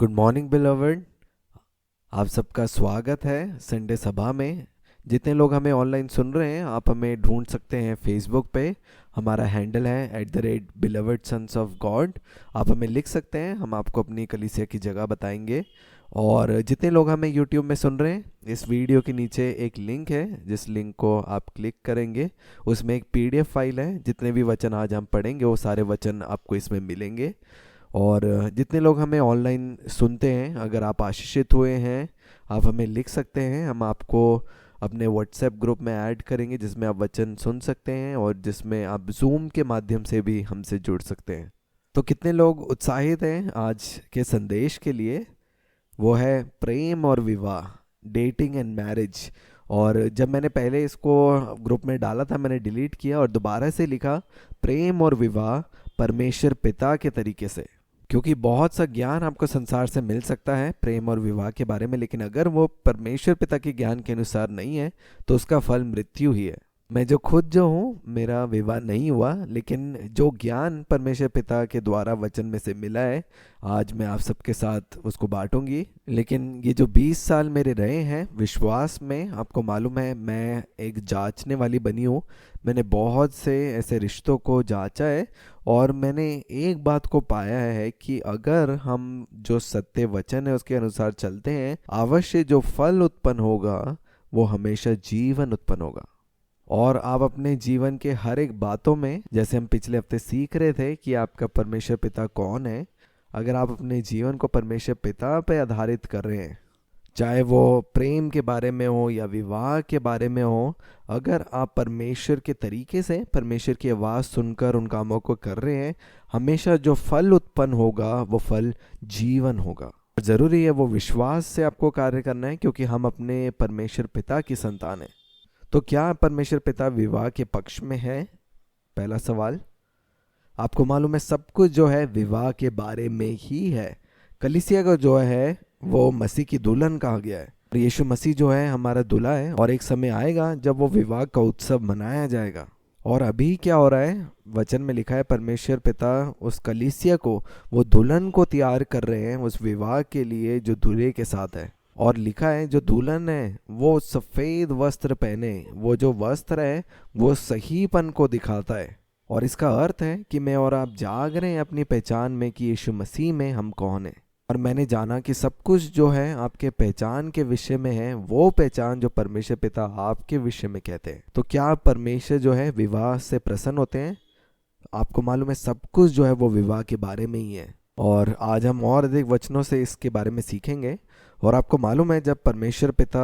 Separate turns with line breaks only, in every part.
Good morning beloved. आप सबका स्वागत है संडे सभा में। जितने लोग हमें ऑनलाइन सुन रहे हैं, आप हमें ढूंढ सकते हैं फेसबुक पे। हमारा हैंडल है @बिलवर्ड सन्स ऑफ गॉड। आप हमें लिख सकते हैं, हम आपको अपनी कलीसिया की जगह बताएंगे। और जितने लोग हमें यूट्यूब में सुन रहे हैं, इस वीडियो के नीचे एक लिंक है, जिस लिंक को आप क्लिक करेंगे उसमें एक PDF फाइल है। जितने भी वचन आज हम पढ़ेंगे वो सारे वचन आपको इसमें मिलेंगे। और जितने लोग हमें ऑनलाइन सुनते हैं, अगर आप आशीषित हुए हैं, आप हमें लिख सकते हैं। हम आपको अपने व्हाट्सएप ग्रुप में ऐड करेंगे, जिसमें आप वचन सुन सकते हैं और जिसमें आप जूम के माध्यम से भी हमसे जुड़ सकते हैं। तो कितने लोग उत्साहित हैं आज के संदेश के लिए? वो है प्रेम और विवाह, डेटिंग एंड मैरिज। और जब मैंने पहले इसको ग्रुप में डाला था, मैंने डिलीट किया और दोबारा से लिखा प्रेम और विवाह परमेश्वर पिता के तरीके से। क्योंकि बहुत सा ज्ञान आपको संसार से मिल सकता है प्रेम और विवाह के बारे में, लेकिन अगर वो परमेश्वर पिता के ज्ञान के अनुसार नहीं है तो उसका फल मृत्यु ही है। मैं जो हूँ, मेरा विवाह नहीं हुआ, लेकिन जो ज्ञान परमेश्वर पिता के द्वारा वचन में से मिला है, आज मैं आप सबके साथ उसको बांटूंगी। लेकिन ये जो 20 साल मेरे रहे हैं विश्वास में, आपको मालूम है मैं एक जांचने वाली बनी हूँ। मैंने बहुत से ऐसे रिश्तों को जांचा है और मैंने एक बात को पाया है कि अगर हम जो सत्य वचन है उसके अनुसार चलते हैं, अवश्य जो फल उत्पन्न होगा वो हमेशा जीवन उत्पन्न होगा। और आप अपने जीवन के हर एक बातों में, जैसे हम पिछले हफ्ते सीख रहे थे कि आपका परमेश्वर पिता कौन है, अगर आप अपने जीवन को परमेश्वर पिता पे आधारित कर रहे हैं, चाहे वो प्रेम के बारे में हो या विवाह के बारे में हो, अगर आप परमेश्वर के तरीके से परमेश्वर की आवाज़ सुनकर उन कामों को कर रहे हैं, हमेशा जो फल उत्पन्न होगा वो फल जीवन होगा। ज़रूरी है वो विश्वास से आपको कार्य करना है, क्योंकि हम अपने परमेश्वर पिता की संतान हैं। तो क्या परमेश्वर पिता विवाह के पक्ष में है? पहला सवाल। आपको मालूम है सब कुछ जो है विवाह के बारे में ही है। कलीसिया का जो है वो मसीह की दुल्हन कहा गया है, और यीशु मसीह जो है हमारा दूल्हा है। और एक समय आएगा जब वो विवाह का उत्सव मनाया जाएगा। और अभी क्या हो रहा है? वचन में लिखा है परमेश्वर पिता उस कलीसिया को, वो दुल्हन को तैयार कर रहे हैं उस विवाह के लिए जो दूल्हे के साथ है। और लिखा है जो दुल्हन है वो सफ़ेद वस्त्र पहने। वो जो वस्त्र है वो सहीपन को दिखाता है। और इसका अर्थ है कि मैं और आप जाग रहे हैं अपनी पहचान में कि यीशु मसीह में हम कौन हैं। और मैंने जाना कि सब कुछ जो है आपके पहचान के विषय में है, वो पहचान जो परमेश्वर पिता आपके विषय में कहते हैं। तो क्या परमेश्वर जो है विवाह से प्रसन्न होते हैं? आपको मालूम है सब कुछ जो है वो विवाह के बारे में ही है। और आज हम और अधिक वचनों से इसके बारे में सीखेंगे। और आपको मालूम है जब परमेश्वर पिता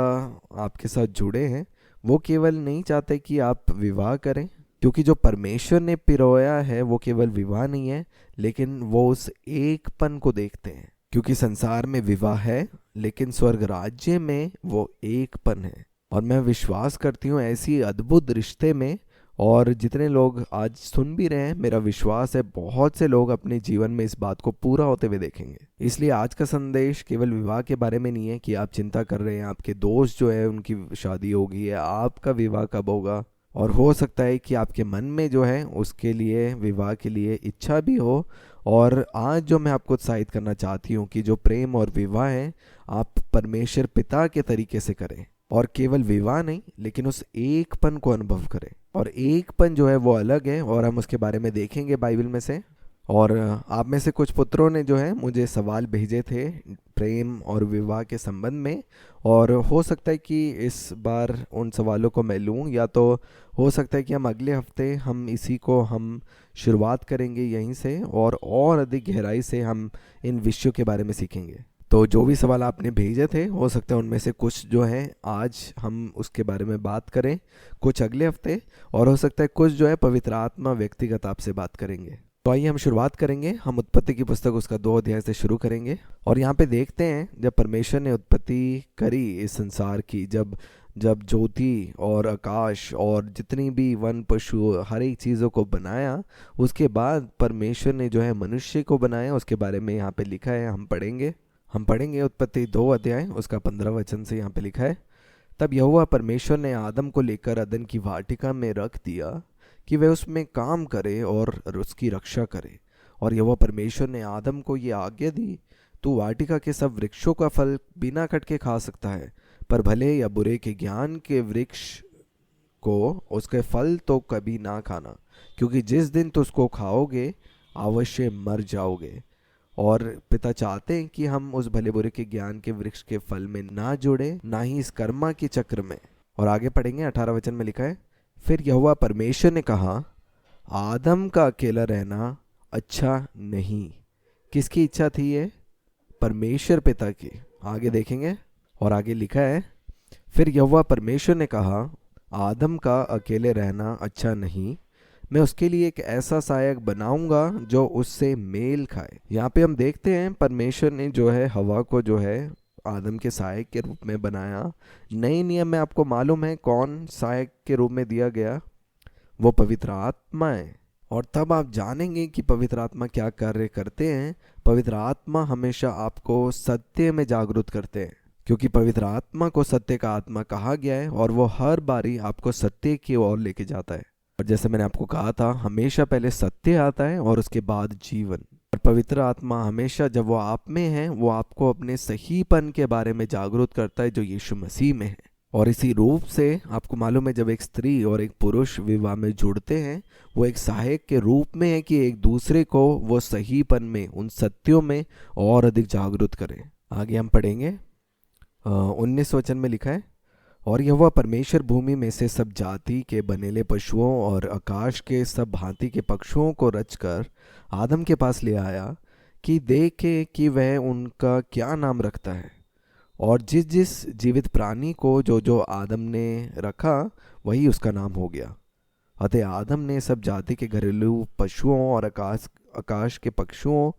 आपके साथ जुड़े हैं, वो केवल नहीं चाहते कि आप विवाह करें, क्योंकि जो परमेश्वर ने पिरोया है वो केवल विवाह नहीं है, लेकिन वो उस एकपन को देखते हैं। क्योंकि संसार में विवाह है, लेकिन स्वर्ग राज्य में वो एकपन है। और मैं विश्वास करती हूँ ऐसी अद्भुत रिश्ते में, और जितने लोग आज सुन भी रहे हैं, मेरा विश्वास है बहुत से लोग अपने जीवन में इस बात को पूरा होते हुए देखेंगे। इसलिए आज का संदेश केवल विवाह के बारे में नहीं है कि आप चिंता कर रहे हैं आपके दोस्त जो है उनकी शादी होगी या आपका विवाह कब होगा। और हो सकता है कि आपके मन में जो है उसके लिए, विवाह के लिए इच्छा भी हो। और आज जो मैं आपको उत्साहित करना चाहती हूँ कि जो प्रेम और विवाह है आप परमेश्वर पिता के तरीके से करें। और केवल विवाह नहीं, लेकिन उस एकपन को अनुभव करें। और एकपन जो है वो अलग है, और हम उसके बारे में देखेंगे बाइबल में से। और आप में से कुछ पुत्रों ने जो है मुझे सवाल भेजे थे प्रेम और विवाह के संबंध में। और हो सकता है कि इस बार उन सवालों को मैं लूँ, या तो हो सकता है कि हम अगले हफ्ते हम इसी को हम शुरुआत करेंगे यहीं से, और अधिक गहराई से हम इन विषयों के बारे में सीखेंगे। तो जो भी सवाल आपने भेजे थे, हो सकता है उनमें से कुछ जो है आज हम उसके बारे में बात करें, कुछ अगले हफ्ते, और हो सकता है कुछ जो है पवित्र आत्मा व्यक्तिगत आपसे बात करेंगे। तो आइए हम शुरुआत करेंगे। हम उत्पत्ति की पुस्तक उसका 2 अध्याय से शुरू करेंगे। और यहाँ पे देखते हैं जब परमेश्वर ने उत्पत्ति करी इस संसार की, जब जब ज्योति और आकाश और जितनी भी वन पशु हर एक चीज़ों को बनाया, उसके बाद परमेश्वर ने जो है मनुष्य को बनाया। उसके बारे में यहाँ पे लिखा है, हम पढ़ेंगे उत्पत्ति 2 अध्याय उसका 15 वचन से। यहाँ पे लिखा है, तब यहोवा परमेश्वर ने आदम को लेकर अदन की वाटिका में रख दिया कि वह उसमें काम करे और उसकी रक्षा करे। और यहोवा परमेश्वर ने आदम को ये आज्ञा दी, तू वाटिका के सब वृक्षों का फल बिना कट के खा सकता है, पर भले या बुरे के ज्ञान के वृक्ष को उसके फल तो कभी ना खाना, क्योंकि जिस दिन तुम उसको खाओगे अवश्य मर जाओगे। और पिता चाहते हैं कि हम उस भले बुरे के ज्ञान के वृक्ष के फल में ना जुड़े, ना ही इस कर्मा के चक्र में। और आगे पढ़ेंगे 18 वचन में लिखा है, फिर यहोवा परमेश्वर ने कहा, आदम का अकेला रहना अच्छा नहीं। किसकी इच्छा थी ये? परमेश्वर पिता की। आगे देखेंगे और आगे लिखा है, फिर यहोवा परमेश्वर ने कहा, आदम का अकेले रहना अच्छा नहीं, मैं उसके लिए एक ऐसा सहायक बनाऊंगा जो उससे मेल खाए। यहाँ पे हम देखते हैं परमेश्वर ने जो है हवा को जो है आदम के सहायक के रूप में बनाया। नए नियम में आपको मालूम है कौन सहायक के रूप में दिया गया? वो पवित्र आत्मा है। और तब आप जानेंगे कि पवित्र आत्मा क्या कार्य करते हैं। पवित्र आत्मा हमेशा आपको सत्य में जागरूक करते हैं, क्योंकि पवित्र आत्मा को सत्य का आत्मा कहा गया है और वो हर बारी आपको सत्य की ओर लेके जाता है। और जैसे मैंने आपको कहा था, हमेशा पहले सत्य आता है और उसके बाद जीवन। और पवित्र आत्मा हमेशा जब वो आप में है, वो आपको अपने सहीपन के बारे में जागरूक करता है जो यीशु मसीह में है। और इसी रूप से आपको मालूम है, जब एक स्त्री और एक पुरुष विवाह में जुड़ते हैं, वो एक सहायक के रूप में है कि एक दूसरे को वो सहीपन में, उन सत्यों में और अधिक जागरूक करें। आगे हम पढ़ेंगे 19 वचन में लिखा है, और यहोवा परमेश्वर भूमि में से सब जाति के बनेले पशुओं और आकाश के सब भांति के पक्षुओं को रचकर आदम के पास ले आया कि देखे कि वह उनका क्या नाम रखता है। और जिस जिस जीवित प्राणी को जो जो आदम ने रखा वही उसका नाम हो गया। अतः आदम ने सब जाति के घरेलू पशुओं और आकाश के पक्षुओं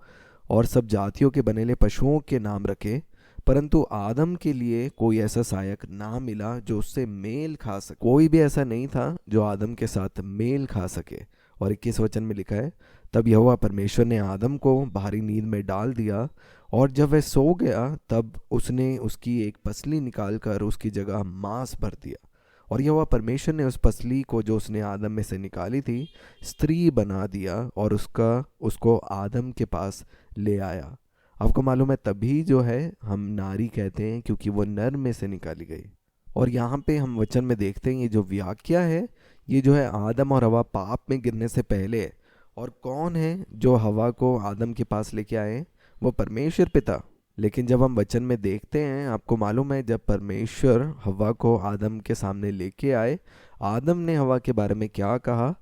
और सब जातियों के बनेले पशुओं के नाम रखे, परंतु आदम के लिए कोई ऐसा सहायक ना मिला जो उससे मेल खा सके। कोई भी ऐसा नहीं था जो आदम के साथ मेल खा सके। और 21 वचन में लिखा है, तब यहोवा परमेश्वर ने आदम को भारी नींद में डाल दिया, और जब वह सो गया तब उसने उसकी एक पसली निकालकर उसकी जगह मांस भर दिया। और यहोवा परमेश्वर ने उस पसली को जो उसने आदम में से निकाली थी स्त्री बना दिया और उसको आदम के पास ले आया। आपको मालूम है तभी जो है हम नारी कहते हैं, क्योंकि वो नर में से निकाली गई। और यहाँ पे हम वचन में देखते हैं ये जो व्याख्या है, ये जो है आदम और हवा पाप में गिरने से पहले है। और कौन है जो हवा को आदम के पास लेके आए? वो परमेश्वर पिता। लेकिन जब हम वचन में देखते हैं, आपको मालूम है जब परमेश्वर हवा को आदम के सामने लेके आए, आदम ने हवा के बारे में क्या कहा?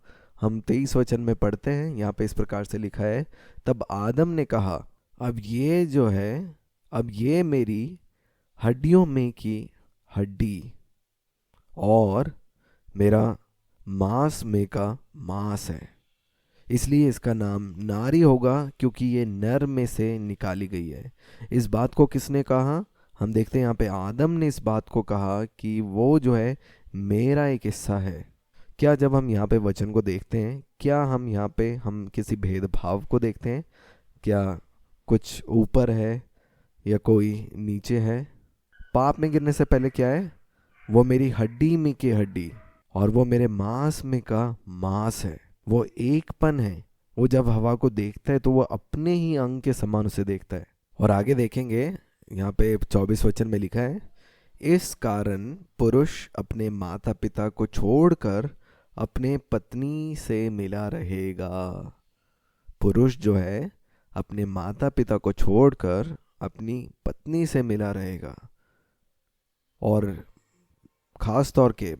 हम 23 वचन में पढ़ते हैं। यहाँ पे इस प्रकार से लिखा है, तब आदम ने कहा, अब ये मेरी हड्डियों में की हड्डी और मेरा मांस में का मांस है, इसलिए इसका नाम नारी होगा, क्योंकि ये नर में से निकाली गई है। इस बात को किसने कहा? हम देखते हैं यहाँ पे आदम ने इस बात को कहा कि वो जो है मेरा एक हिस्सा है। क्या जब हम यहाँ पे वचन को देखते हैं, क्या हम यहाँ पे हम किसी भेदभाव को देखते हैं? क्या कुछ ऊपर है या कोई नीचे है? पाप में गिरने से पहले क्या है? वो मेरी हड्डी में की हड्डी और वो मेरे मांस में का मांस है। वो एकपन है। वो जब हवा को देखता है तो वो अपने ही अंग के समान उसे देखता है। और आगे देखेंगे यहाँ पे 24 वचन में लिखा है, इस कारण पुरुष अपने माता पिता को छोड़कर अपने पत्नी से मिला रहेगा। पुरुष जो है अपने माता पिता को छोड़कर अपनी पत्नी से मिला रहेगा। और ख़ास तौर के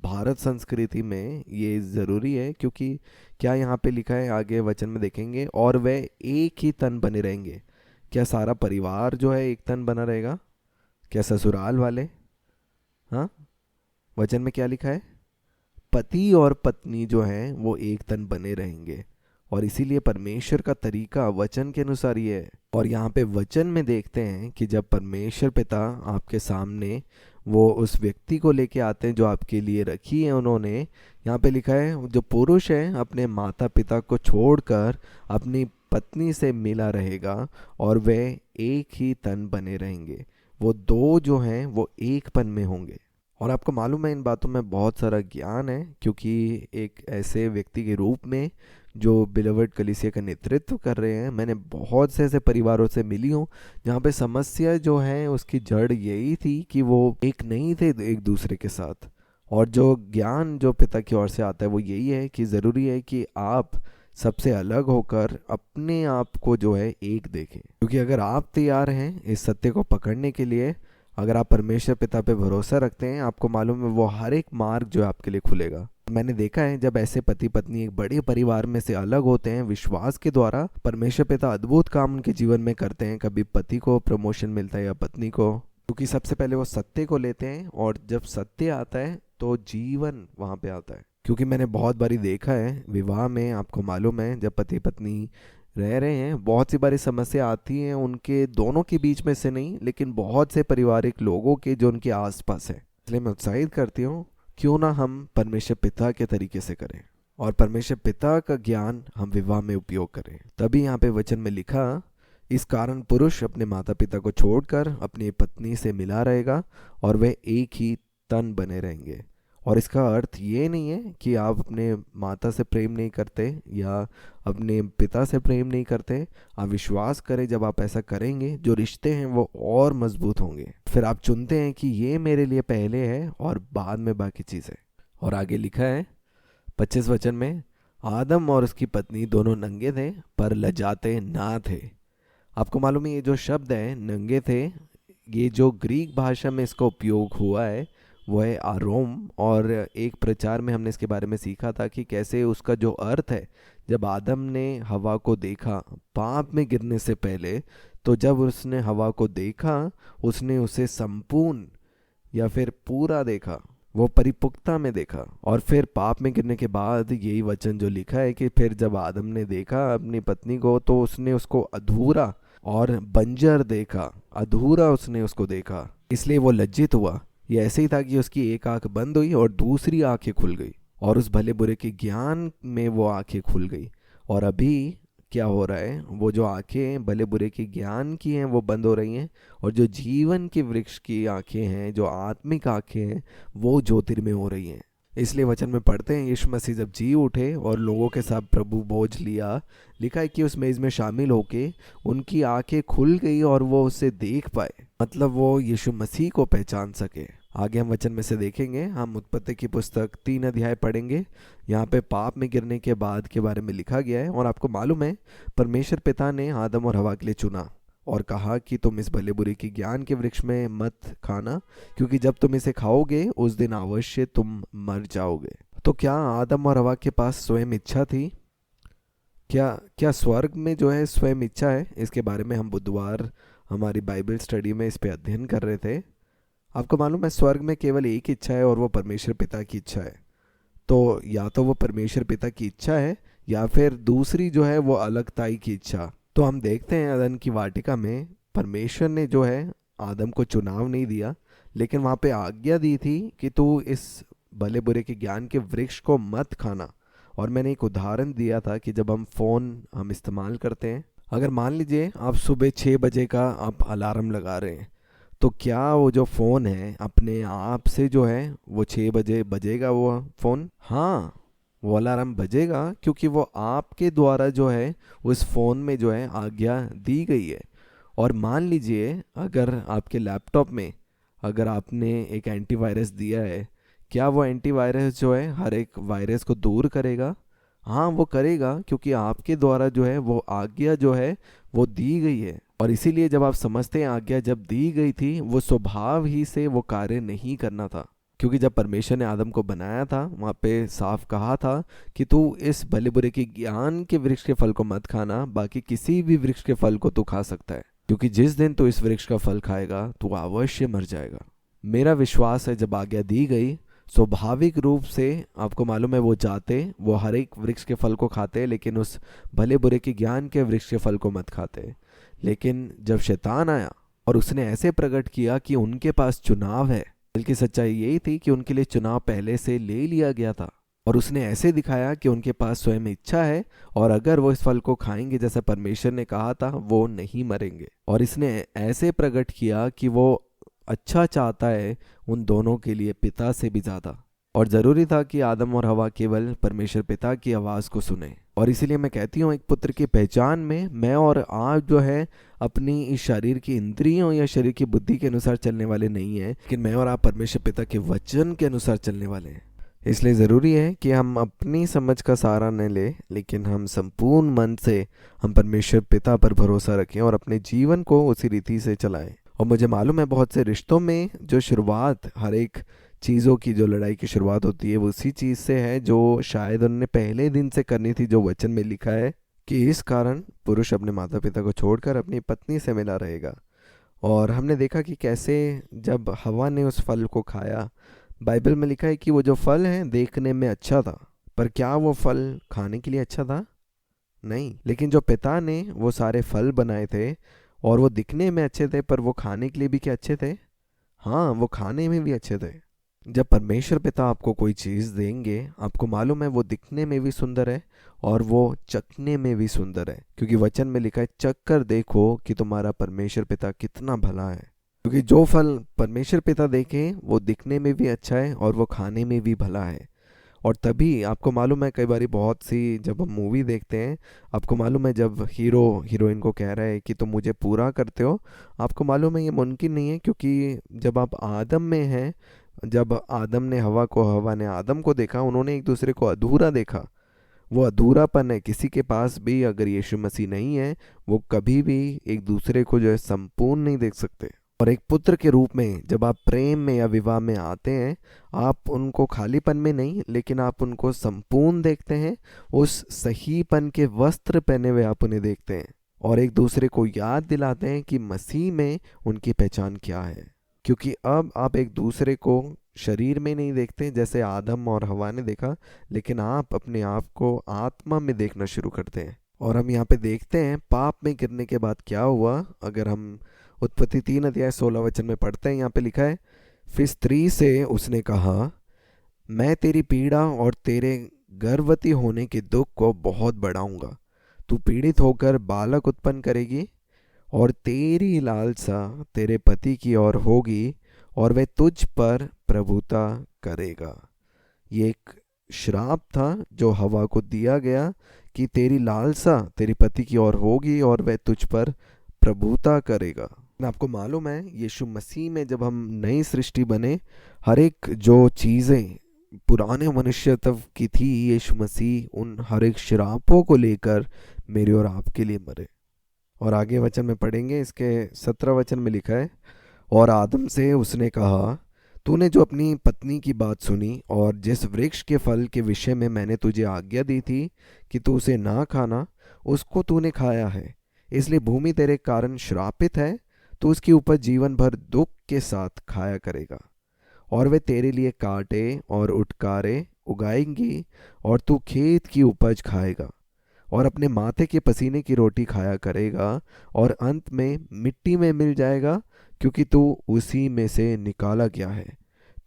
भारत संस्कृति में ये ज़रूरी है, क्योंकि क्या यहाँ पे लिखा है आगे वचन में देखेंगे, और वे एक ही तन बने रहेंगे। क्या सारा परिवार जो है एक तन बना रहेगा? क्या ससुराल वाले? हाँ, वचन में क्या लिखा है? पति और पत्नी जो हैं वो एक तन बने रहेंगे। और इसीलिए परमेश्वर का तरीका वचन के अनुसार ही है। और यहाँ पे वचन में देखते हैं कि जब परमेश्वर पिता आपके सामने वो उस व्यक्ति को लेके आते हैं जो आपके लिए रखी है उन्होंने, यहाँ पे लिखा है जो पुरुष है अपने माता पिता को छोड़कर अपनी पत्नी से मिला रहेगा और वे एक ही तन बने रहेंगे। वो दो जो हैं वो एक पन में होंगे। और आपको मालूम है इन बातों में बहुत सारा ज्ञान है, क्योंकि एक ऐसे व्यक्ति के रूप में जो बिलवर्ड कलीसिया का नेतृत्व कर रहे हैं, मैंने बहुत से ऐसे परिवारों से मिली हूँ जहाँ पे समस्या जो है उसकी जड़ यही थी कि वो एक नहीं थे एक दूसरे के साथ। और जो ज्ञान जो पिता की ओर से आता है वो यही है कि ज़रूरी है कि आप सबसे अलग होकर अपने आप को जो है एक देखें, क्योंकि अगर आप तैयार हैं इस सत्य को पकड़ने के लिए, अगर आप परमेश्वर पिता पे भरोसा रखते हैं, आपको मालूम है वो हर एक मार्ग जो है आपके लिए खुलेगा। मैंने देखा है जब ऐसे पति पत्नी एक बड़े परिवार में से अलग होते हैं, विश्वास के द्वारा परमेश्वर पिता अद्भुत काम उनके जीवन में करते हैं। कभी पति को प्रमोशन मिलता है या पत्नी को, क्योंकि सबसे पहले वो सत्य को लेते हैं, और जब सत्य आता है तो जीवन वहाँ पे आता है। क्योंकि मैंने बहुत बारी देखा है विवाह में, आपको मालूम है जब पति पत्नी रह रहे हैं, बहुत सी बारी समस्या आती है उनके दोनों के बीच में से नहीं, लेकिन बहुत से पारिवारिक लोगों के जो उनके आसपास है। इसलिए मैं उत्साहित करती हूँ, क्यों ना हम परमेश्वर पिता के तरीके से करें और परमेश्वर पिता का ज्ञान हम विवाह में उपयोग करें। तभी यहाँ पे वचन में लिखा, इस कारण पुरुष अपने माता पिता को छोड़कर अपनी पत्नी से मिला रहेगा और वे एक ही तन बने रहेंगे। और इसका अर्थ ये नहीं है कि आप अपने माता से प्रेम नहीं करते या अपने पिता से प्रेम नहीं करते। आप विश्वास करें, जब आप ऐसा करेंगे जो रिश्ते हैं वो और मजबूत होंगे। फिर आप चुनते हैं कि ये मेरे लिए पहले है और बाद में बाकी चीज़ें। और आगे लिखा है 25 वचन में, आदम और उसकी पत्नी दोनों नंगे थे पर लजाते ना थे। आपको मालूम है ये जो शब्द है नंगे थे, ये जो ग्रीक भाषा में इसका उपयोग हुआ है वो है आरोम। और एक प्रचार में हमने इसके बारे में सीखा था कि कैसे उसका जो अर्थ है, जब आदम ने हवा को देखा पाप में गिरने से पहले, तो जब उसने हवा को देखा उसने उसे संपूर्ण या फिर पूरा देखा, वो परिपक्वता में देखा। और फिर पाप में गिरने के बाद यही वचन जो लिखा है कि फिर जब आदम ने देखा अपनी पत्नी को तो उसने उसको अधूरा और बंजर देखा, अधूरा उसने उसको देखा, इसलिए वो लज्जित हुआ। ये ऐसे ही था कि उसकी एक आंख बंद हुई और दूसरी आंखें खुल गई, और उस भले बुरे के ज्ञान में वो आंखें खुल गई। और अभी क्या हो रहा है, वो जो आंखें भले बुरे के ज्ञान की हैं वो बंद हो रही हैं, और जो जीवन के वृक्ष की आंखें हैं, जो आत्मिक आंखें हैं, वो ज्योतिर्मय हो रही हैं। इसलिए वचन में पढ़ते हैं, यीशु मसीह जब जी उठे और लोगों के साथ प्रभु भोज लिया, लिखा है कि उस मेज में शामिल होके उनकी आंखें खुल गई और वो उसे देख पाए, मतलब वो यीशु मसीह को पहचान सके। आगे हम वचन में से देखेंगे, हम उत्पत्ति की पुस्तक 3 अध्याय पढ़ेंगे। यहाँ पे पाप में गिरने के बाद के बारे में लिखा गया है। और आपको मालूम है परमेश्वर पिता ने आदम और हवा के लिए चुना और कहा कि तुम इस भले बुरे की ज्ञान के वृक्ष में मत खाना, क्योंकि जब तुम इसे खाओगे उस दिन अवश्य तुम मर जाओगे। तो क्या आदम और हवा के पास स्वयं इच्छा थी? क्या स्वर्ग में जो है स्वयं इच्छा है? इसके बारे में हम बुधवार हमारी बाइबल स्टडी में इस पे अध्ययन कर रहे थे। आपको मालूम है स्वर्ग में केवल एक इच्छा है और वो परमेश्वर पिता की इच्छा है। तो या तो वो परमेश्वर पिता की इच्छा है या फिर दूसरी जो है वो अलगताई की इच्छा। तो हम देखते हैं अदन की वाटिका में परमेश्वर ने जो है आदम को चुनाव नहीं दिया, लेकिन वहाँ पे आज्ञा दी थी कि तू इस भले बुरे के ज्ञान के वृक्ष को मत खाना। और मैंने एक उदाहरण दिया था कि जब हम इस्तेमाल करते हैं, अगर मान लीजिए आप सुबह 6 बजे का आप अलार्म लगा रहे हैं, तो क्या वो जो फ़ोन है अपने आप से जो है वो 6 बजे बजेगा वो फ़ोन? हाँ, वो अलार्म बजेगा, क्योंकि वो आपके द्वारा जो है उस फ़ोन में जो है आज्ञा दी गई है। और मान लीजिए अगर आपके लैपटॉप में अगर आपने एक एंटीवायरस दिया है, क्या वो एंटीवायरस जो है हर एक वायरस को दूर करेगा? हाँ, वो करेगा, क्योंकि आपके द्वारा जो है वो आज्ञा जो है वो दी गई है। और इसीलिए जब आप समझते हैं आज्ञा जब दी गई थी, वो स्वभाव ही से वो कार्य नहीं करना था, क्योंकि जब परमेश्वर ने आदम को बनाया था वहाँ पे साफ कहा था कि तू इस भले बुरे के ज्ञान के वृक्ष के फल को मत खाना, बाकी किसी भी वृक्ष के फल को तू खा सकता है, क्योंकि जिस दिन तू इस वृक्ष का फल खाएगा तू अवश्य मर जाएगा। मेरा विश्वास है जब आज्ञा दी गई, स्वाभाविक रूप से आपको मालूम है वो जाते, वो हर एक वृक्ष के फल को खाते, लेकिन उस भले बुरे के ज्ञान के वृक्ष के फल को मत खाते। लेकिन जब शैतान आया और उसने ऐसे प्रकट किया कि उनके पास चुनाव है, दिल की सच्चाई यही थी कि उनके लिए चुनाव पहले से ले लिया गया था, और उसने ऐसे दिखाया कि उनके पास स्वयं इच्छा है और अगर वो इस फल को खाएंगे जैसा परमेश्वर ने कहा था वो नहीं मरेंगे। और इसने ऐसे प्रकट किया कि वो अच्छा चाहता है उन दोनों के लिए पिता से भी ज़्यादा। और ज़रूरी था कि आदम और हवा केवल परमेश्वर पिता की आवाज़ को सुने। और इसीलिए मैं कहती हूँ एक पुत्र की पहचान में मैं और आप जो है अपनी इस शरीर की इंद्रियों या शरीर की बुद्धि के अनुसार चलने वाले नहीं हैं, लेकिन मैं और आप परमेश्वर पिता के वचन के अनुसार चलने वाले हैं। इसलिए ज़रूरी है कि हम अपनी समझ का सहारा न लें, लेकिन हम संपूर्ण मन से हम परमेश्वर पिता पर भरोसा रखें और अपने जीवन को उसी रीति से चलाएं। और मुझे मालूम है बहुत से रिश्तों में जो शुरुआत, हर एक चीज़ों की जो लड़ाई की शुरुआत होती है वो उसी चीज़ से है जो शायद उन्होंने पहले दिन से करनी थी, जो वचन में लिखा है कि इस कारण पुरुष अपने माता पिता को छोड़कर अपनी पत्नी से मिला रहेगा। और हमने देखा कि कैसे जब हवा ने उस फल को खाया, बाइबल में लिखा है कि वो जो फल है देखने में अच्छा था, पर क्या वो फल खाने के लिए अच्छा था? नहीं। लेकिन जो पिता ने वो सारे फल बनाए थे और वो दिखने में अच्छे थे, पर वो खाने के लिए भी क्या अच्छे थे? हाँ, वो खाने में भी अच्छे थे। जब परमेश्वर पिता आपको कोई चीज़ देंगे, आपको मालूम है वो दिखने में भी सुंदर है और वो चखने में भी सुंदर है, क्योंकि वचन में लिखा है चख कर देखो कि तुम्हारा परमेश्वर पिता कितना भला है। क्योंकि जो फल परमेश्वर पिता देखे वो दिखने में भी अच्छा है और वो खाने में भी भला है। और तभी आपको मालूम है कई बारी बहुत सी जब हम मूवी देखते हैं, आपको मालूम है जब हीरो हीरोइन को कह रहा है कि तुम मुझे पूरा करते हो, आपको मालूम है ये मुमकिन नहीं है, क्योंकि जब आप आदम में हैं, जब आदम ने हवा को, हवा ने आदम को देखा, उन्होंने एक दूसरे को अधूरा देखा। वो अधूरापन है किसी के पास भी, अगर यीशु मसीह नहीं है वो कभी भी एक दूसरे को जो है संपूर्ण नहीं देख सकते। और एक पुत्र के रूप में जब आप प्रेम में या विवाह में आते हैं, आप उनको खालीपन में नहीं, लेकिन आप उनको संपूर्ण देखते हैं, उस सहीपन के वस्त्र पहने हुए आप उन्हें देखते हैं और एक दूसरे को याद दिलाते हैं कि मसीह में उनकी पहचान क्या है। क्योंकि अब आप एक दूसरे को शरीर में नहीं देखते जैसे आदम और हवा ने देखा, लेकिन आप अपने आप को आत्मा में देखना शुरू करते हैं। और हम यहाँ पे देखते हैं पाप में गिरने के बाद क्या हुआ। अगर हम उत्पत्ति 3 अध्याय 16 वचन में पढ़ते हैं, यहाँ पे लिखा है, फिर स्त्री से उसने कहा, मैं तेरी पीड़ा और तेरे गर्भवती होने के दुख को बहुत बढ़ाऊंगा। तू पीड़ित होकर बालक उत्पन्न करेगी और तेरी लालसा तेरे पति की ओर होगी और वह तुझ पर प्रभुता करेगा। ये एक श्राप था जो हवा को दिया गया कि तेरी लालसा तेरी पति की ओर होगी और वह तुझ पर प्रभुता करेगा। आपको मालूम है यीशु मसीह में जब हम नई सृष्टि बने, हर एक जो चीज़ें पुराने मनुष्यत्व की थी, यीशु मसीह उन हर एक श्रापों को लेकर मेरे और आपके लिए मरे। और आगे वचन में पढ़ेंगे, इसके 17 वचन में लिखा है, और आदम से उसने कहा, तूने जो अपनी पत्नी की बात सुनी और जिस वृक्ष के फल के विषय में मैंने तुझे आज्ञा दी थी कि तू उसे ना खाना, उसको तूने खाया है, इसलिए भूमि तेरे कारण श्रापित है। तो उसकी उपज जीवन भर दुख के साथ खाया करेगा और वे तेरे लिए कांटे और उटकारे उगाएंगी और तू खेत की उपज खाएगा और अपने माथे के पसीने की रोटी खाया करेगा और अंत में मिट्टी में मिल जाएगा, क्योंकि तू उसी में से निकाला गया है।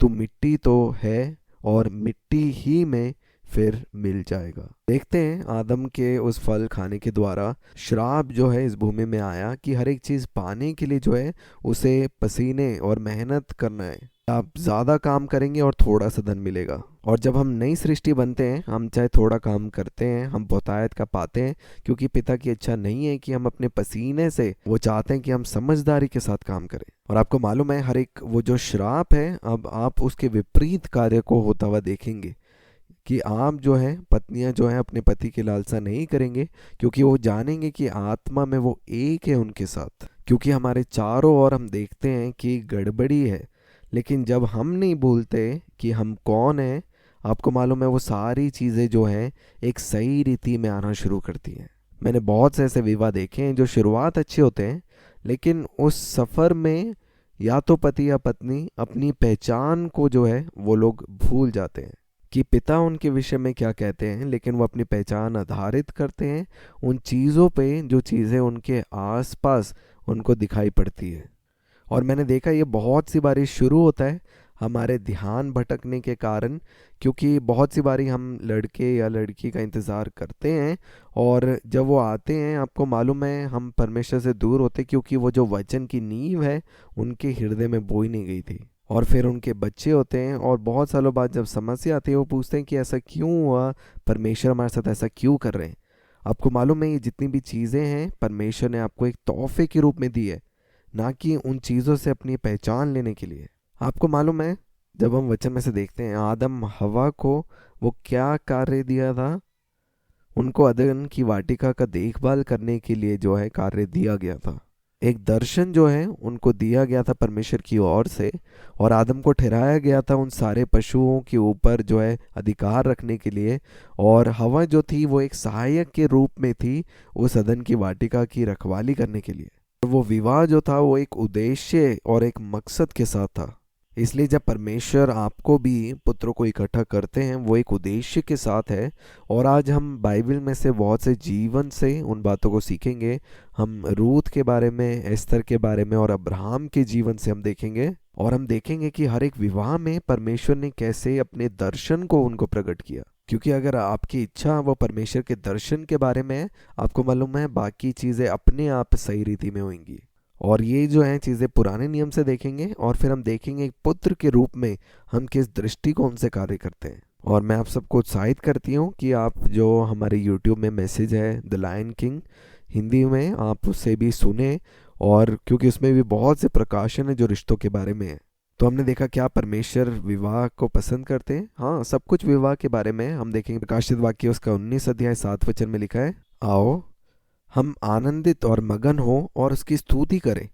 तू मिट्टी तो है और मिट्टी ही में फिर मिल जाएगा। देखते हैं आदम के उस फल खाने के द्वारा श्राप जो है इस भूमि में आया कि हर एक चीज़ पाने के लिए जो है उसे पसीने और मेहनत करना है। आप ज़्यादा काम करेंगे और थोड़ा सा धन मिलेगा। और जब हम नई सृष्टि बनते हैं, हम चाहे थोड़ा काम करते हैं, हम बहुतायत का पाते हैं, क्योंकि पिता की इच्छा नहीं है कि हम अपने पसीने से, वो चाहते हैं कि हम समझदारी के साथ काम करें। और आपको मालूम है हर एक वो जो श्राप है, अब आप उसके विपरीत कार्य को होता हुआ देखेंगे कि आप जो है पत्नियां जो है अपने पति की लालसा नहीं करेंगे, क्योंकि वो जानेंगे कि आत्मा में वो एक है उनके साथ। क्योंकि हमारे चारों ओर हम देखते हैं कि गड़बड़ी है, लेकिन जब हम नहीं भूलते कि हम कौन हैं, आपको मालूम है वो सारी चीज़ें जो हैं एक सही रीति में आना शुरू करती हैं। मैंने बहुत से ऐसे विवाह देखे हैं जो शुरुआत अच्छे होते हैं, लेकिन उस सफ़र में या तो पति या पत्नी अपनी पहचान को जो है वो लोग भूल जाते हैं कि पिता उनके विषय में क्या कहते हैं, लेकिन वो अपनी पहचान आधारित करते हैं उन चीज़ों पे जो चीज़ें उनके आसपास उनको दिखाई पड़ती है। और मैंने देखा ये बहुत सी बारी शुरू होता है हमारे ध्यान भटकने के कारण, क्योंकि बहुत सी बारी हम लड़के या लड़की का इंतज़ार करते हैं और जब वो आते हैं, आपको मालूम है हम परमेश्वर से दूर होते, क्योंकि वो जो वचन की नींव है उनके हृदय में बोई नहीं गई थी। और फिर उनके बच्चे होते हैं और बहुत सालों बाद जब समस्या आती है वो पूछते हैं कि ऐसा क्यों हुआ, परमेश्वर हमारे साथ ऐसा क्यों कर रहे हैं। आपको मालूम है ये जितनी भी चीज़ें हैं परमेश्वर ने आपको एक तोहफे के रूप में दी है, ना कि उन चीज़ों से अपनी पहचान लेने के लिए। आपको मालूम है जब हम वचन में से देखते हैं आदम हवा को वो क्या कार्य दिया था, उनको अदन की वाटिका का देखभाल करने के लिए जो है कार्य दिया गया था। एक दर्शन जो है उनको दिया गया था परमेश्वर की ओर से, और आदम को ठहराया गया था उन सारे पशुओं के ऊपर जो है अधिकार रखने के लिए। और हवा जो थी वो एक सहायक के रूप में थी उस अदन की वाटिका की रखवाली करने के लिए। वो विवाह जो था वो एक उद्देश्य और एक मकसद के साथ था। इसलिए जब परमेश्वर आपको भी पुत्रों को इकट्ठा करते हैं वो एक उद्देश्य के साथ है। और आज हम बाइबल में से बहुत से जीवन से उन बातों को सीखेंगे। हम रूथ के बारे में, एस्तर के बारे में और अब्राहम के जीवन से हम देखेंगे, और हम देखेंगे कि हर एक विवाह में परमेश्वर ने कैसे अपने दर्शन को उनको प्रकट किया। क्योंकि अगर आपकी इच्छा वो परमेश्वर के दर्शन के बारे में है, आपको मालूम है बाकी चीज़ें अपने आप सही रीति में होंगी। और ये जो है चीज़ें पुराने नियम से देखेंगे, और फिर हम देखेंगे एक पुत्र के रूप में हम किस दृष्टिकोण से कार्य करते हैं। और मैं आप सबको उत्साहित करती हूँ कि आप जो हमारे YouTube में मैसेज है द लायन किंग हिंदी में, आप उससे भी सुने, और क्योंकि उसमें भी बहुत से प्रकाशन है जो रिश्तों के बारे में है। तो हमने देखा क्या परमेश्वर विवाह को पसंद करते हैं। हाँ, सब कुछ विवाह के बारे में हम देखेंगे। प्रकाशित वाक्य उसका 19 अध्याय 7 वचन में लिखा है, आओ हम आनंदित और मगन हो और उसकी स्तुति करें,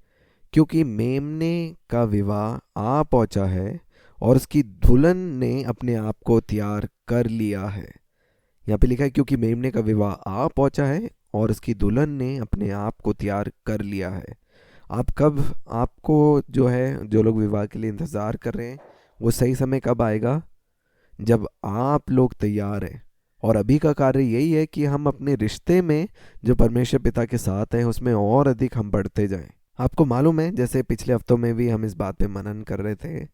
क्योंकि मेमने का विवाह आ पहुंचा है और उसकी दुल्हन ने अपने आप को तैयार कर लिया है। यहाँ पे लिखा है क्योंकि मेमने का विवाह आ पहुंचा है और उसकी दुल्हन ने अपने आप को तैयार कर लिया है। आपको जो है, जो लोग विवाह के लिए इंतज़ार कर रहे हैं, वो सही समय कब आएगा? जब आप लोग तैयार हैं। और अभी का कार्य यही है कि हम अपने रिश्ते में जो परमेश्वर पिता के साथ हैं उसमें और अधिक हम बढ़ते जाएं। आपको मालूम है, जैसे पिछले हफ्तों में भी हम इस बात पे मनन कर रहे थे,